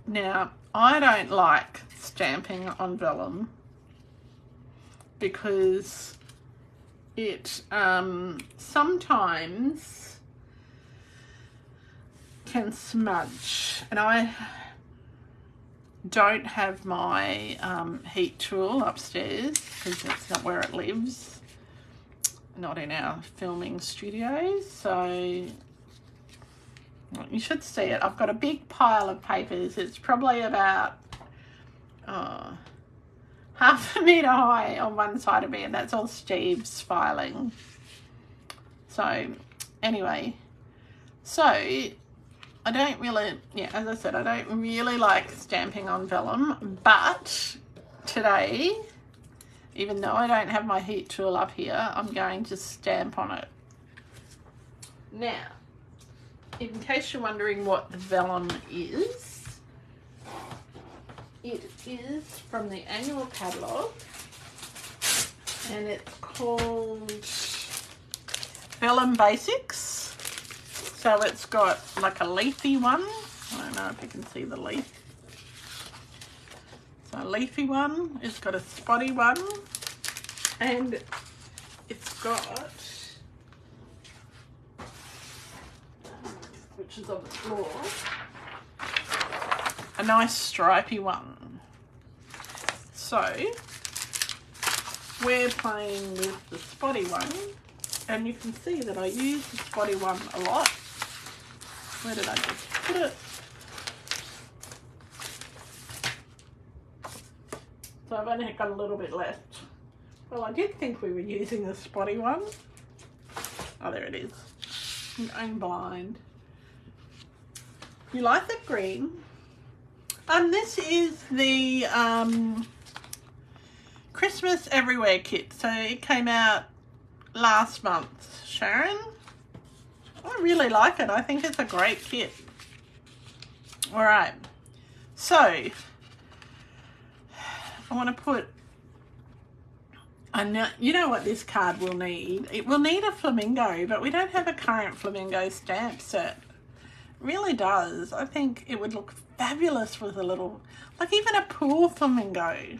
Now, I don't like stamping on vellum because it sometimes can smudge, and I don't have my heat tool upstairs because that's not where it lives, not in our filming studios. So you should see it. I've got a big pile of papers. It's probably about half a metre high on one side of me, and that's all Steve's filing. So anyway, so I don't really, yeah, as I said, I don't really like stamping on vellum, but today, even though I don't have my heat tool up here, I'm going to stamp on it. Now, in case you're wondering what the vellum is, it is from the annual catalogue, and it's called Vellum Basics. So it's got like a leafy one. I don't know if you can see the leaf. So a leafy one, it's got a spotty one, and it's got, which is on the floor, a nice stripy one. So we're playing with the spotty one, and you can see that I use the spotty one a lot. Where did I just put it? So I've only got a little bit left. Well, I did think we were using the spotty one. Oh, there it is. I'm blind. You like the green? This is the Christmas Everywhere kit. So it came out last month, Sharon. I really like it. I think it's a great kit. All right. So I want to put, you know what this card will need? It will need a flamingo, but we don't have a current flamingo stamp set. It really does. I think it would look fabulous with a little, like even a pool flamingo.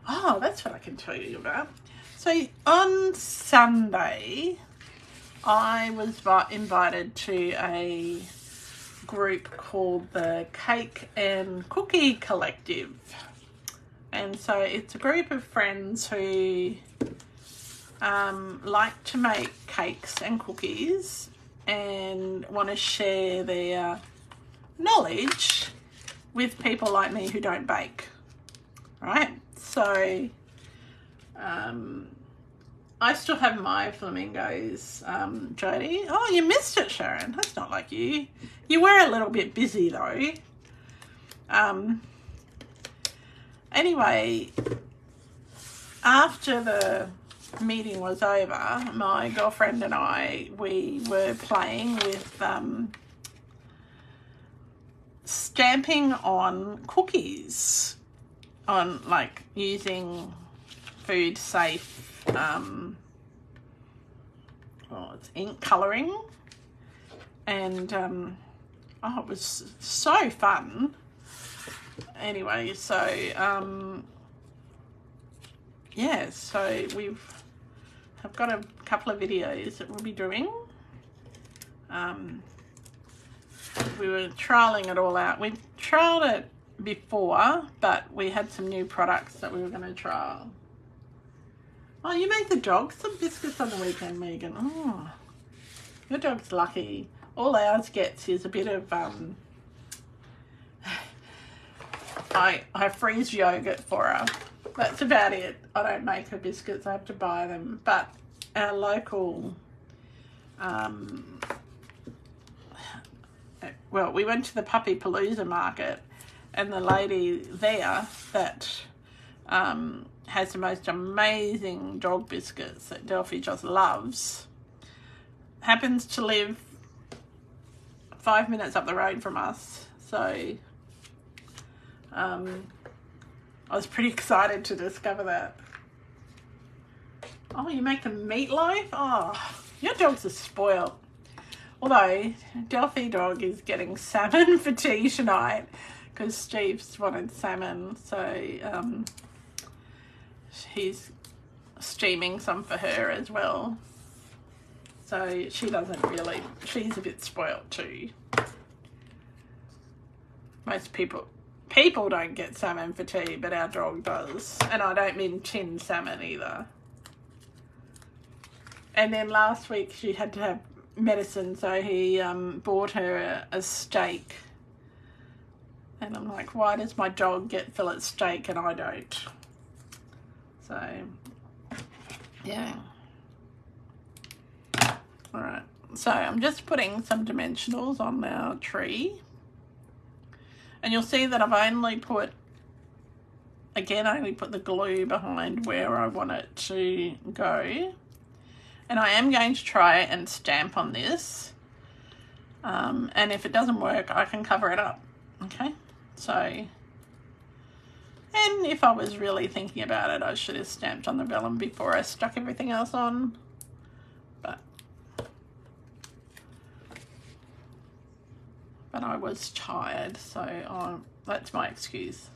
Oh, that's what I can tell you about. So on Sunday, I was invited to a group called the Cake and Cookie Collective. And so it's a group of friends who like to make cakes and cookies and want to share their knowledge with people like me who don't bake, right? So I still have my flamingos, Jodie. Oh, you missed it, Sharon. That's not like you. You were a little bit busy though. Anyway, after the meeting was over, my girlfriend and I, we were playing with stamping on cookies, on like using food safe, well, it's ink colouring, and oh, it was so fun. Anyway, so yeah, so I've got a couple of videos that we'll be doing. We were trialing it all out. We trialed it before, but we had some new products that we were going to trial. Oh, you made the dog some biscuits on the weekend, Megan. Oh, your dog's lucky. All ours gets is a bit of I freeze yogurt for her. That's about it. I don't make her biscuits. I have to buy them. But our local, well, we went to the Puppy Palooza market, and the lady there that has the most amazing dog biscuits that Delphi just loves happens to live 5 minutes up the road from us. So I was pretty excited to discover that. Oh, you make the meatloaf? Oh, your dogs are spoiled. Although Delphi dog is getting salmon for tea tonight because Steve's wanted salmon, so he's steaming some for her as well. So she doesn't really, she's a bit spoiled too. Most people don't get salmon for tea, but our dog does. And I don't mean tinned salmon either. And then last week she had to have medicine, so he bought her a steak. And I'm like, why does my dog get fillet steak and I don't? So, yeah. All right. So I'm just putting some dimensionals on our tree. And you'll see that I've only put, again, I only put the glue behind where I want it to go. And I am going to try and stamp on this. And if it doesn't work, I can cover it up. Okay? So, and if I was really thinking about it, I should have stamped on the vellum before I stuck everything else on. But but I was tired, so that's my excuse.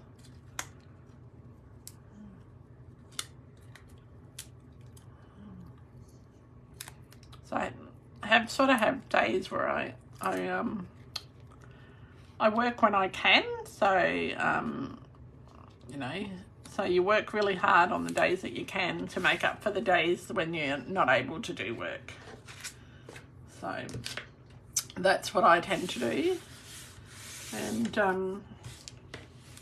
So I have days where I work when I can, so you know, so you work really hard on the days that you can to make up for the days when you're not able to do work. So that's what I tend to do, and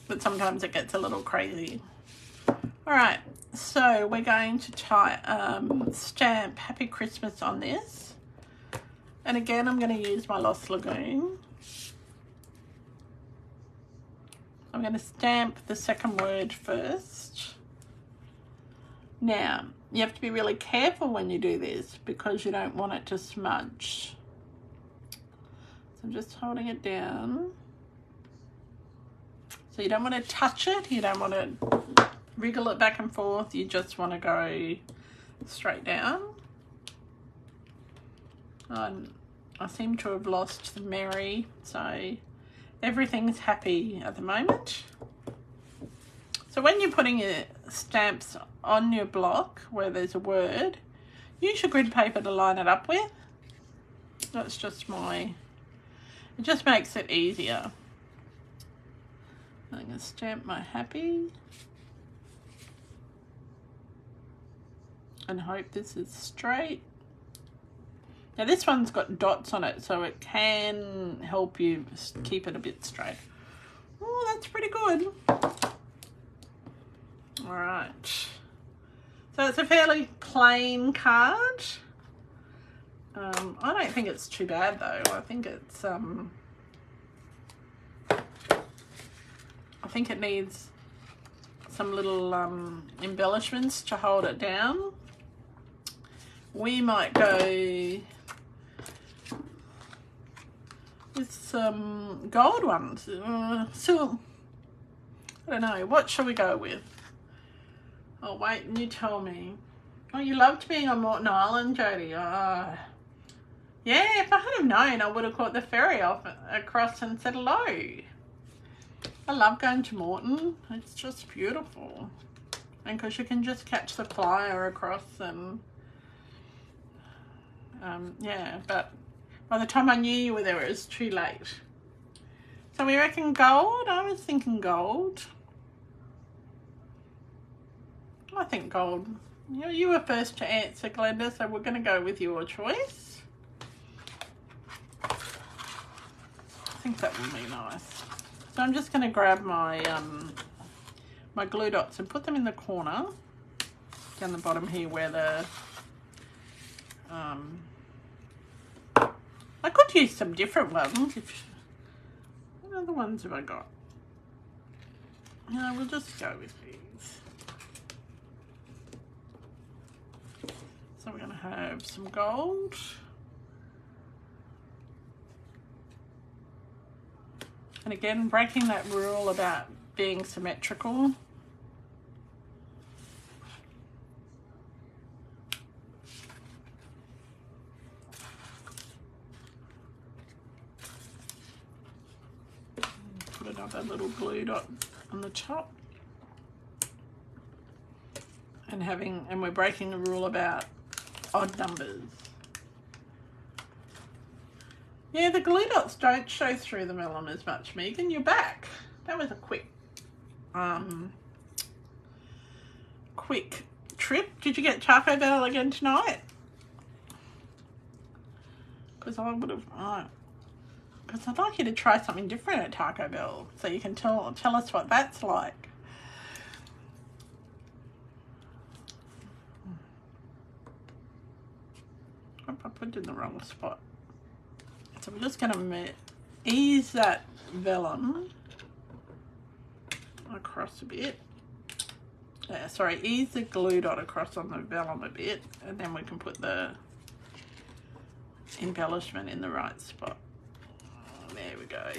but sometimes it gets a little crazy. All right, so we're going to stamp Happy Christmas on this, and again I'm going to use my Lost Lagoon. I'm going to stamp the second word first. Now, you have to be really careful when you do this because you don't want it to smudge. So I'm just holding it down. So you don't want to touch it, you don't want to wriggle it back and forth, you just want to go straight down. I seem to have lost the Mary, so everything's happy at the moment. So when you're putting your stamps on your block where there's a word, use your grid paper to line it up with. That's just it just makes it easier. I'm going to stamp my happy and hope this is straight. Now this one's got dots on it, so it can help you keep it a bit straight. Oh, that's pretty good. All right. So it's a fairly plain card. I don't think it's too bad though. I think it's I think it needs some little embellishments to hold it down. We might go with some gold ones. So I don't know, what shall we go with? Oh wait, you tell me. Oh, you loved being on Morton Island, Jodie. Oh. Yeah, if I had have known, I would have caught the ferry across and said hello. I love going to Morton. It's just beautiful. And because you can just catch the flyer across and yeah, but by the time I knew you were there, it was too late. So we reckon gold? I was thinking gold. I think gold. You were first to answer, Glenda, so we're going to go with your choice. I think that would be nice. So I'm just going to grab my my glue dots and put them in the corner down the bottom here where the I could use some different ones. What other ones have I got? No, we'll just go with these. So we're going to have some gold. And again, breaking that rule about being symmetrical. Put another little glue dot on the top. And we're breaking the rule about odd numbers. Yeah, the glue dots don't show through the melon as much, Megan. You're back. That was a quick trip. Did you get Taco Bell again tonight? Because I would have, because I'd like you to try something different at Taco Bell so you can tell us what that's like. I put it in the wrong spot. So we're just going to ease that vellum across a bit. Sorry, ease the glue dot across on the vellum a bit, and then we can put the embellishment in the right spot. There we go.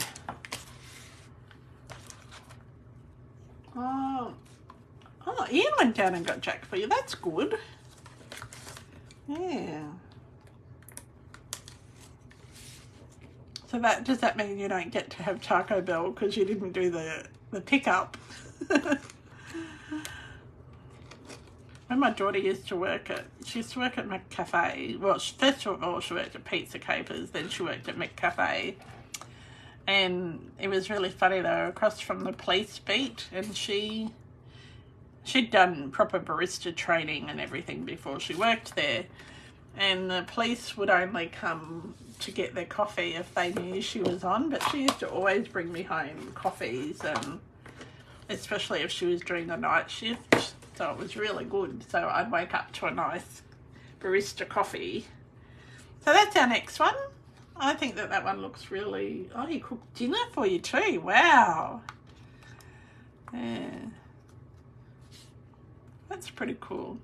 Oh, Ian went down and got Jack for you. That's good. Yeah. So So does that mean you don't get to have Taco Bell because you didn't do the pickup? When my daughter used to work she used to work at McCafe. Well, first of all, she worked at Pizza Capers, then she worked at McCafe. And it was really funny, they were across from the police beat, and she'd done proper barista training and everything before she worked there. And the police would only come to get their coffee if they knew she was on, but she used to always bring me home coffees, and especially if she was doing the night shift. So it was really good. So I'd wake up to a nice barista coffee. So that's our next one. I think that one looks really... Oh, he cooked dinner for you too. Wow. Yeah. That's pretty cool.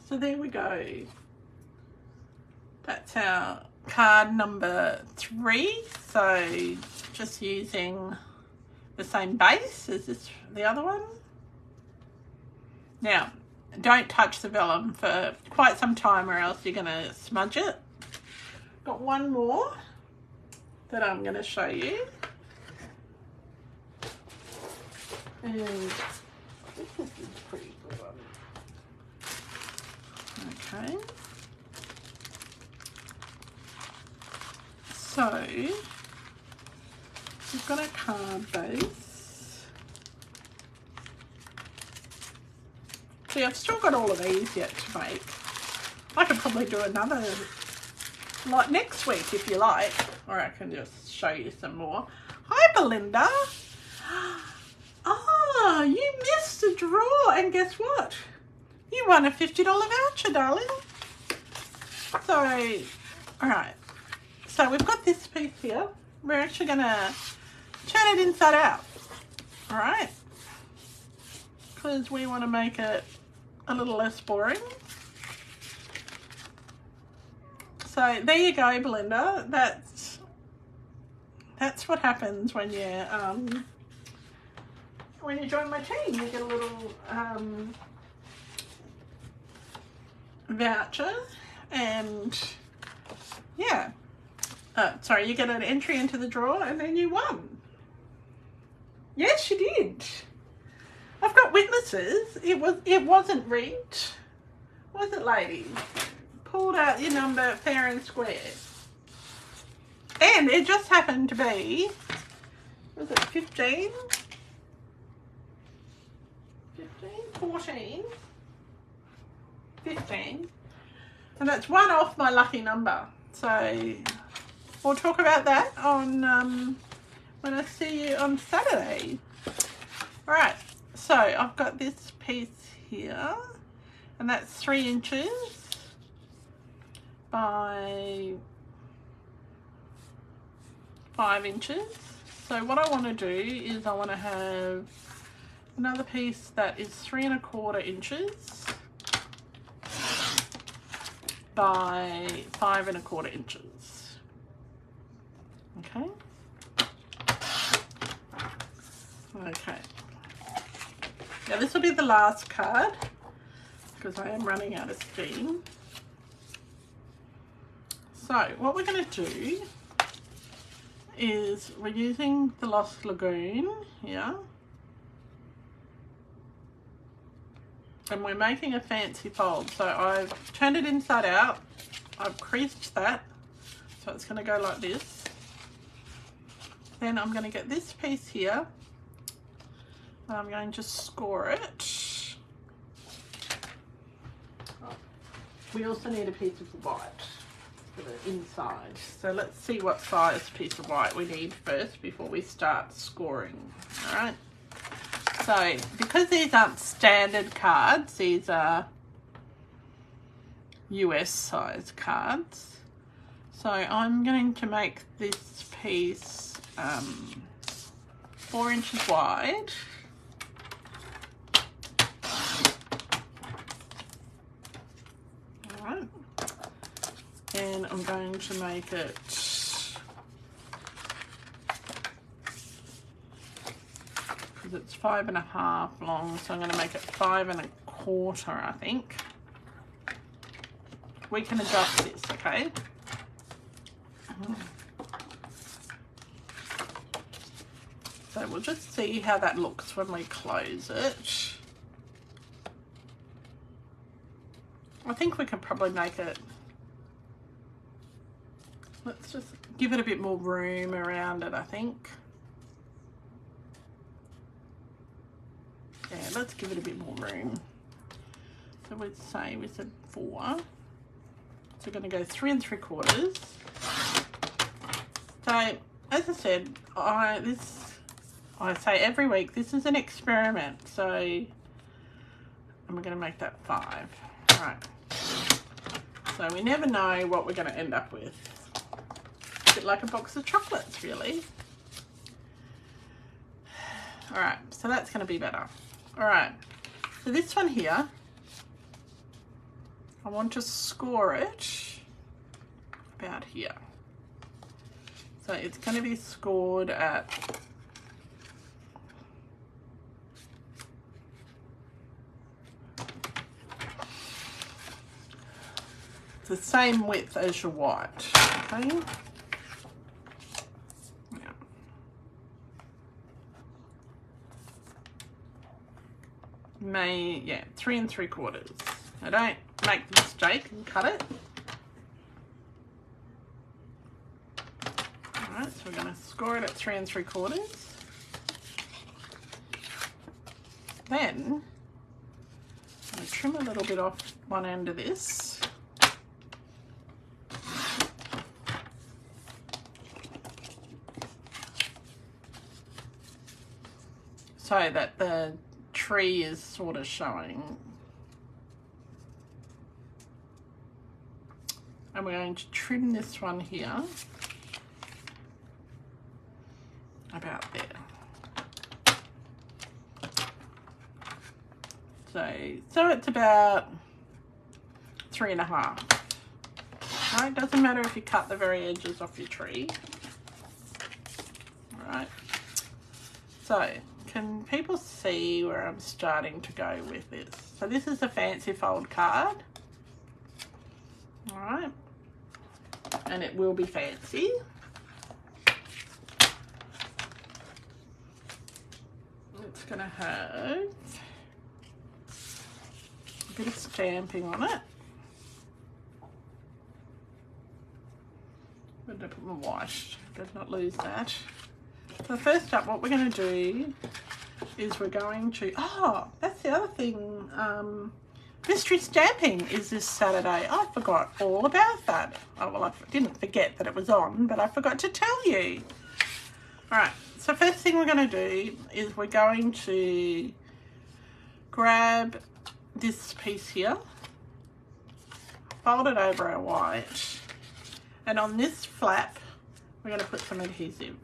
So there we go. That's our card number 3. So just using the same base as the other one. Now, don't touch the vellum for quite some time or else you're going to smudge it. Got one more that I'm going to show you. And this is a pretty good one. Okay. So, we've got a card base. See, I've still got all of these yet to make. I could probably do another, like next week if you like, or I can just show you some more. Hi, Belinda. Oh, you missed a draw, and guess what? You won a $50 voucher, darling. So, all right. So we've got this piece here. We're actually going to turn it inside out, all right? Because we want to make it a little less boring. So there you go, Belinda. That's what happens when you join my team. You get a little voucher, and yeah. Sorry, you get an entry into the draw, and then you won. Yes, you did. I've got witnesses. It wasn't rigged, was it, ladies? Pulled out your number fair and square. And it just happened to be, was it 15? 15, 14, 15. And that's one off my lucky number. So we'll talk about that on when I see you on Saturday. All right. So I've got this piece here, and that's 3 inches by 5 inches. So what I want to do is I want to have another piece that is 3 1/4 inches by 5 1/4 inches. Okay. Okay. Now this will be the last card because I am running out of steam. So what we're going to do is we're using the Lost Lagoon here, and we're making a fancy fold. So I've turned it inside out, I've creased that, so it's going to go like this. Then I'm going to get this piece here, and I'm going to score it. We also need a piece of white for the inside. So let's see what size piece of white we need first before we start scoring. All right. So because these aren't standard cards, these are US size cards. So I'm going to make this piece 4 inches wide. Alright. And I'm going to make it because it's 5 1/2 long, so I'm going to make it 5 1/4, I think. We can adjust this, okay? So we'll just see how that looks when we close it. I think we can probably make it, let's just give it a bit more room around it, I think. Yeah, let's give it a bit more room. So we'd say we said 4. So we're going to go 3 3/4. So as I said, I say every week, this is an experiment. So, and we're going to make that 5. All right. So we never know what we're going to end up with. A bit like a box of chocolates, really. All right, so that's going to be better. All right, so this one here, I want to score it about here. So it's going to be scored at the same width as your white, okay? Yeah, 3 3/4. I don't make the mistake and cut it. All right, so we're going to score it at 3 3/4. Then I'm going to trim a little bit off one end of this. So that the tree is sort of showing. And we're going to trim this one here about there. So it's about 3 1/2. No, it doesn't matter if you cut the very edges off your tree. All right. So can people see where I'm starting to go with this? So this is a fancy fold card. All right. And it will be fancy. It's going to have a bit of stamping on it. I'm going to put my white, did not lose that. So first up, what we're going to do is we're going to, oh, that's the other thing, mystery stamping is this Saturday. I forgot all about that. Oh, well, I didn't forget that it was on, but I forgot to tell you. All right, so first thing we're going to do is we're going to grab this piece here, fold it over our white, and on this flap, we're going to put some adhesive.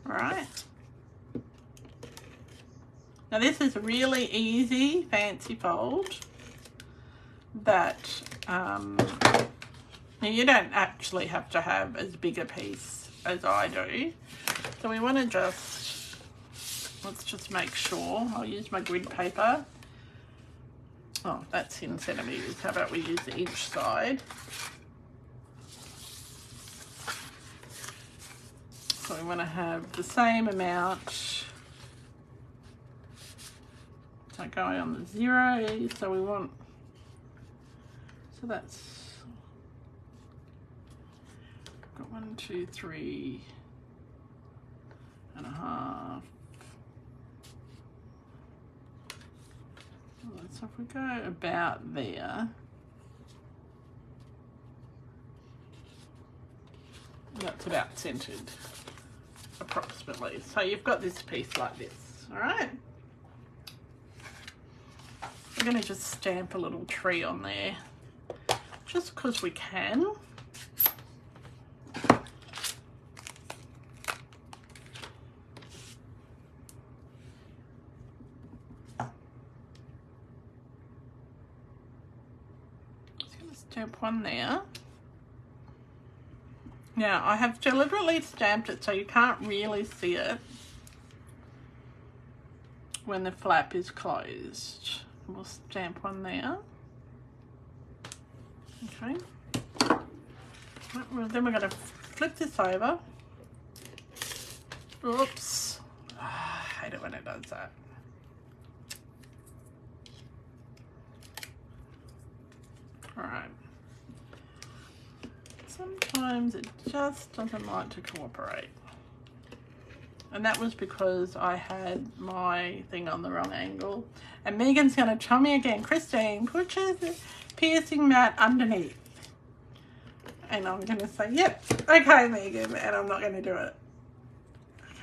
All right. Now this is a really easy fancy fold that you don't actually have to have as big a piece as I do. So we want to just, let's just make sure, I'll use my grid paper. Oh, that's in centimetres. How about we use the inch side? So we want to have the same amount. So going on the 0, so we want, so that's, got 1, 2, 3 and a half. So if we go about there, that's about centered approximately. So you've got this piece like this, all right? We're going to just stamp a little tree on there, just because we can. Just going to stamp one there. Now, I have deliberately stamped it so you can't really see it when the flap is closed. We'll stamp one there. Okay. Then we're going to flip this over. Oops. hate it when it does that. Alright. Sometimes it just doesn't like to cooperate. And that was because I had my thing on the wrong angle. And Megan's going to tell me again, Christine, put your piercing mat underneath. And I'm going to say, yep, okay, Megan, and I'm not going to do it.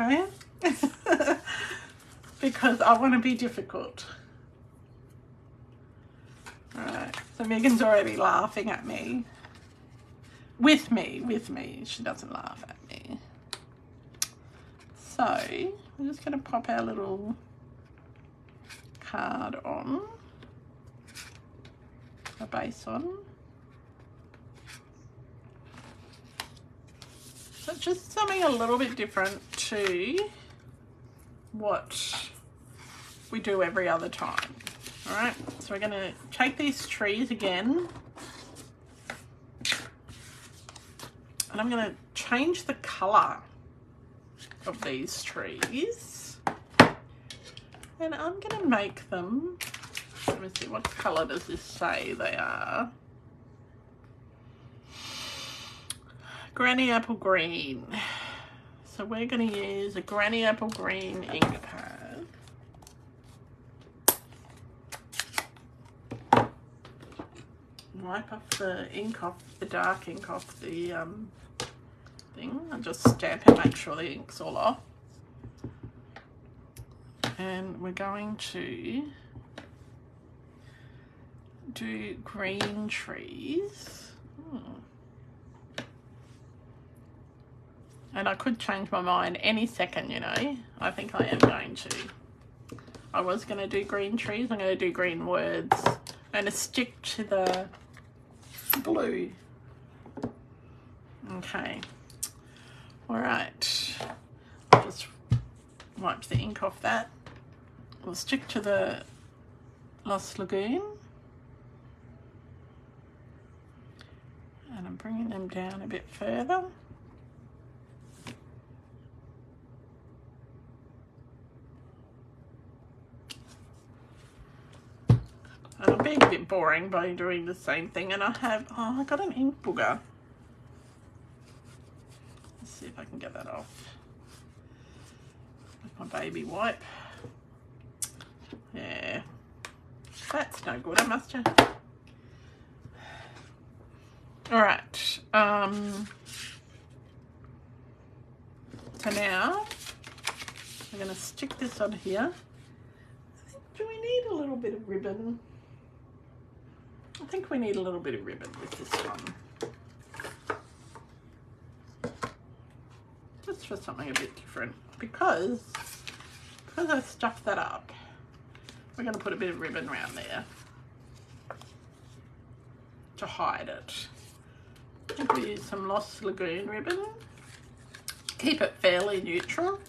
Okay? Because I want to be difficult. Alright, so Megan's already laughing at me. With me. She doesn't laugh at me. So, we're just going to pop our little card on. A base on. So it's just something a little bit different to what we do every other time. Alright, so we're going to take these trees again. And I'm going to change the colour of these trees. And I'm going to make them, let me see, what colour does this say they are? Granny apple green. So we're going to use a granny apple green ink pad. Wipe off the ink off, the dark ink off the thing, and just stamp and make sure the ink's all off. And we're going to do green trees. And I could change my mind any second, you know. I think I am going to. I was going to do green trees. I'm going to do green words. I'm going to stick to the blue. Okay. All right. Just wipe the ink off that. We'll stick to the Lost Lagoon. And I'm bringing them down a bit further. And I'm being a bit boring by doing the same thing, and I got an ink booger. Let's see if I can get that off with my baby wipe. Yeah, that's no good, I must have. Alright, so now I'm going to stick this on here. Do we need a little bit of ribbon? I think we need a little bit of ribbon with this one. Just for something a bit different. Because I stuffed that up, we're going to put a bit of ribbon around there to hide it. I think we use some Lost Lagoon ribbon. Keep it fairly neutral.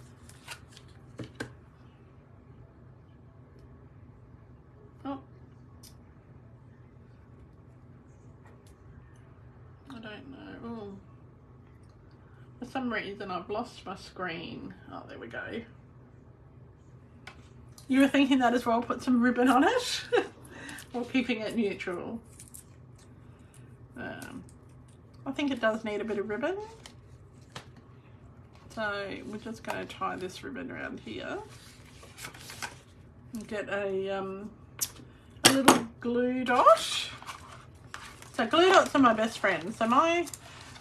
For some reason I've lost my screen. Oh, there we go. You were thinking that as well, put some ribbon on it? Or keeping it neutral? I think it does need a bit of ribbon. So we're just going to tie this ribbon around here. And get a little glue dot. So glue dots are my best friend. So my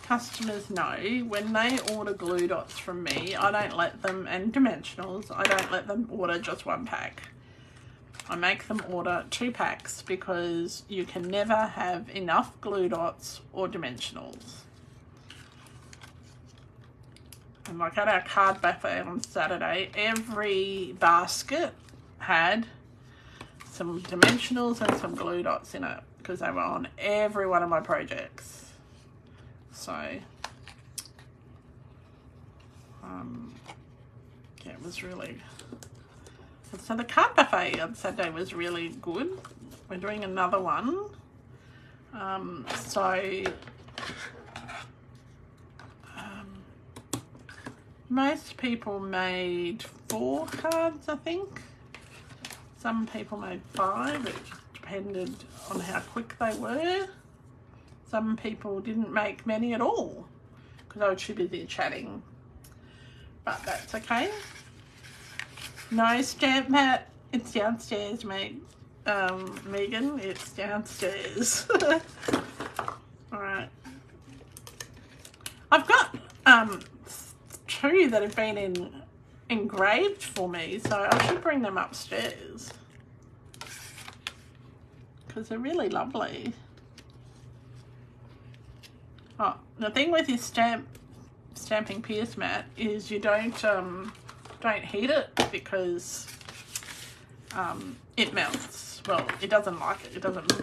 customers know when they order glue dots from me, I don't let them, and dimensionals, I don't let them order just one pack. I make them order 2 packs because you can never have enough glue dots or dimensionals. And like at our card buffet on Saturday, every basket had some dimensionals and some glue dots in it because they were on every one of my projects. So, yeah, it was really, so the card buffet on Saturday was really good. We're doing another one. most people made 4 cards, I think. Some people made 5. It depended on how quick they were. Some people didn't make many at all because I was too busy chatting. But that's okay. No stamp mat. It's downstairs, mate. Megan, it's downstairs. Alright. I've got 2 that have been engraved for me, so I should bring them upstairs because they're really lovely. Oh, the thing with your stamping pierce mat is you don't heat it because it melts. Well, it doesn't like it. It doesn't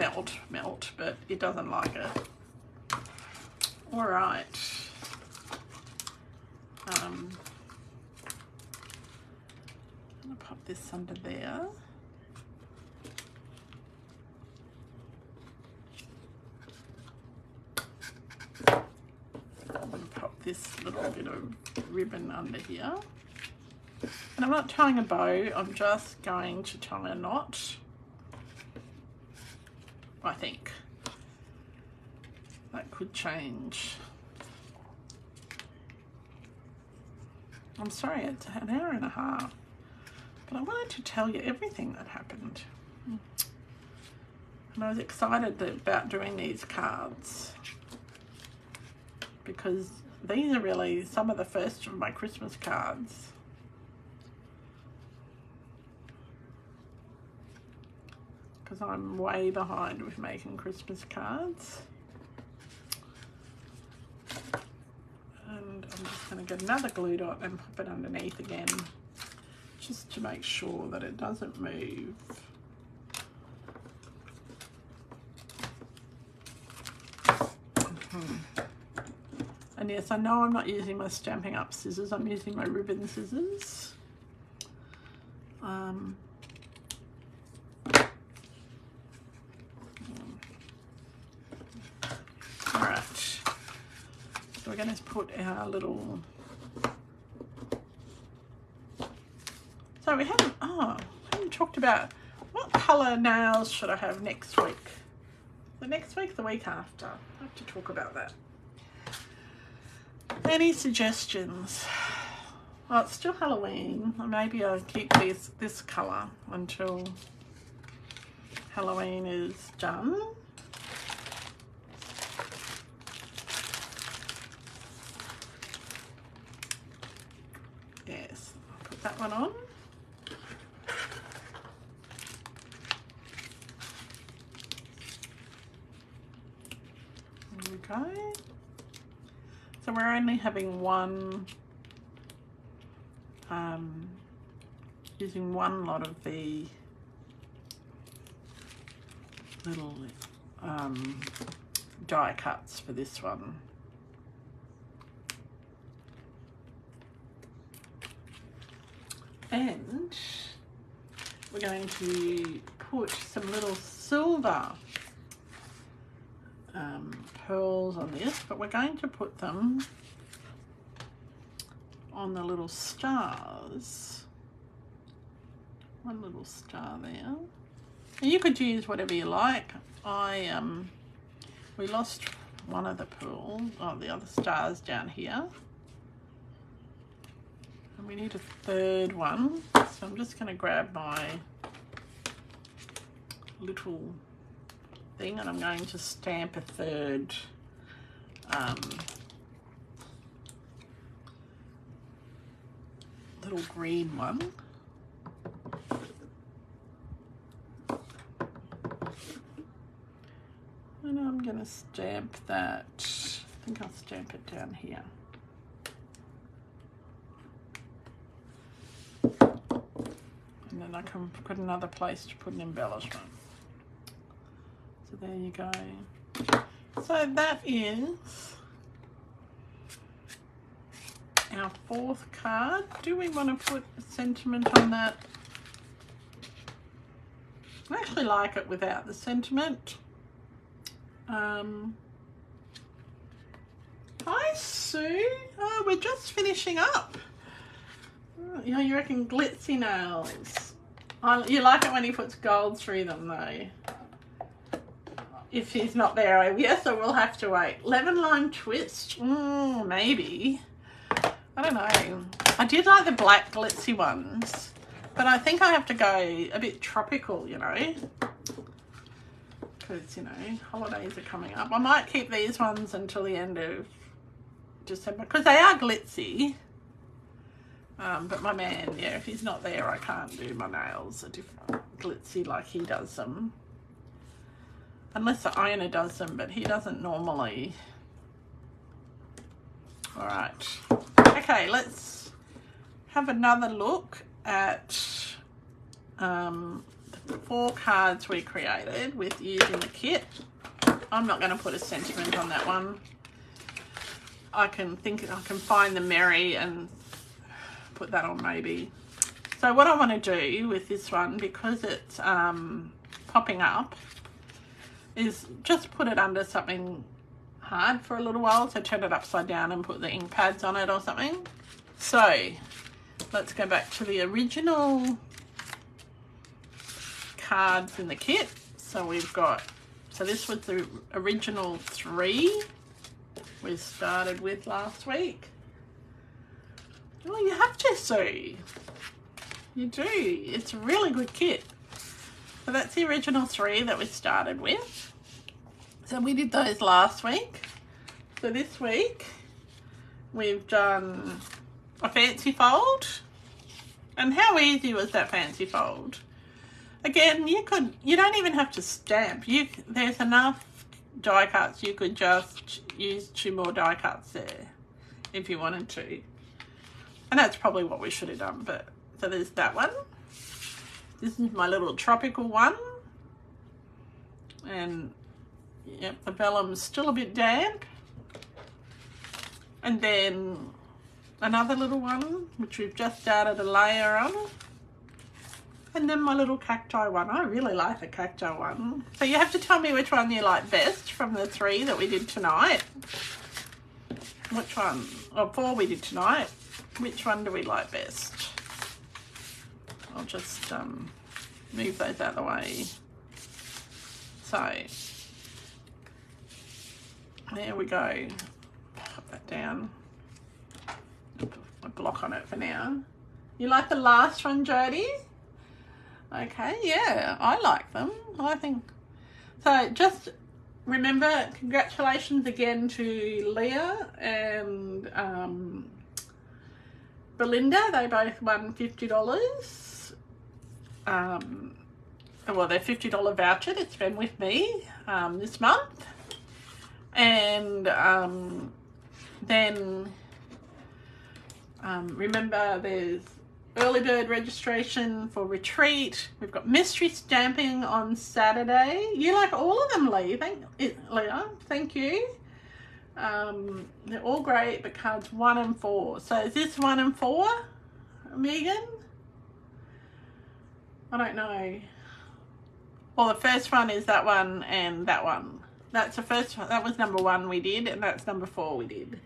melt, but it doesn't like it. All right. I'm gonna pop this under there. I'm gonna pop this little bit of ribbon under here. And I'm not tying a bow, I'm just going to tie a knot, I think. That could change. I'm sorry, it's an hour and a half, but I wanted to tell you everything that happened. And I was excited about doing these cards because these are really some of the first of my Christmas cards. Because I'm way behind with making Christmas cards. And I'm just going to get another glue dot and pop it underneath again, just to make sure that it doesn't move. And yes, I know I'm not using my Stampin' Up scissors, I'm using my ribbon scissors. Alright, so we're going to put our little... So we haven't talked about what colour nails should I have next week. The next week, the week after. I have to talk about that. Any suggestions? Well, it's still Halloween. Maybe I'll keep this colour until Halloween is done. Yes, I'll put that one on. There we go. So we're only having one, using one lot of the little die cuts for this one. And we're going to put some little silver pearls on this, but we're going to put them on the little stars. One little star there. And you could use whatever you like. We lost one of the pearls, the other stars down here. And we need a third one. So I'm just going to grab my little thing and I'm going to stamp a third little green one. And I'm going to stamp that, I think I'll stamp it down here. And then I can put another place to put an embellishment. So there you go. So that is our fourth card. Do we want to put a sentiment on that? I actually like it without the sentiment. Hi Sue. Oh, we're just finishing up. You know, you reckon glitzy nails. You like it when he puts gold through them though. If he's not there, yes, I will have to wait. Lemon lime twist, maybe. I don't know. I did like the black glitzy ones, but I think I have to go a bit tropical, you know, because, you know, holidays are coming up. I might keep these ones until the end of December because they are glitzy. But my man, yeah, if he's not there, I can't do my nails a different glitzy like he does them. Unless the owner does them, but he doesn't normally. All right. Okay, let's have another look at the 4 cards we created with using the kit. I'm not going to put a sentiment on that one. I can find the Merry and put that on maybe. So what I want to do with this one, because it's popping up, is just put it under something hard for a little while. So turn it upside down and put the ink pads on it or something. So let's go back to the original cards in the kit. So we've got, so this was the original 3 we started with last week. Well, you have to see. You do. It's a really good kit. So that's the original 3 that we started with. So we did those last week. So this week we've done a fancy fold. And how easy was that fancy fold? Again, you don't even have to stamp. There's enough die cuts. You could just use 2 more die cuts there if you wanted to. And that's probably what we should have done. But so there's that one. This is my little tropical one. And yep, the vellum's still a bit damp. And then another little one, which we've just added a layer on. And then my little cacti one. I really like the cacti one. So you have to tell me which one you like best from the 3 that we did tonight. Which one? Or 4 we did tonight. Which one do we like best? I'll just move those out of the way. So there we go. Put that down. Put a block on it for now. You like the last one, Jodie? Okay, yeah, I like them. I think so. Just remember, congratulations again to Leah and Belinda. They both won $50. Well, their $50 voucher to spend with me this month. And then remember, there's early bird registration for retreat. We've got mystery stamping on Saturday. You like all of them, Leah. Thank you. They're all great, but cards 1 and 4. So is this 1 and 4, Megan? I don't know. Well, the first one is that one and that one. That's the first one. That was number 1 we did, and that's number 4 we did.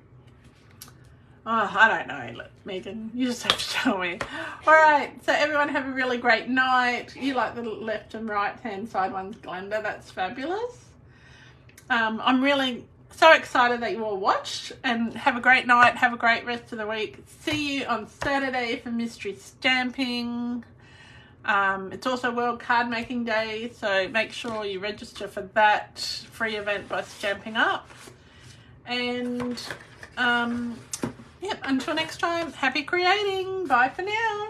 Oh, I don't know, Megan. You just have to tell me. All right. So everyone have a really great night. You like the left and right hand side ones, Glenda. That's fabulous. I'm really so excited that you all watched, and have a great night. Have a great rest of the week. See you on Saturday for mystery stamping. It's also World Card Making Day, so make sure you register for that free event by Stamping Up. And yep, until next time, happy creating. Bye for now.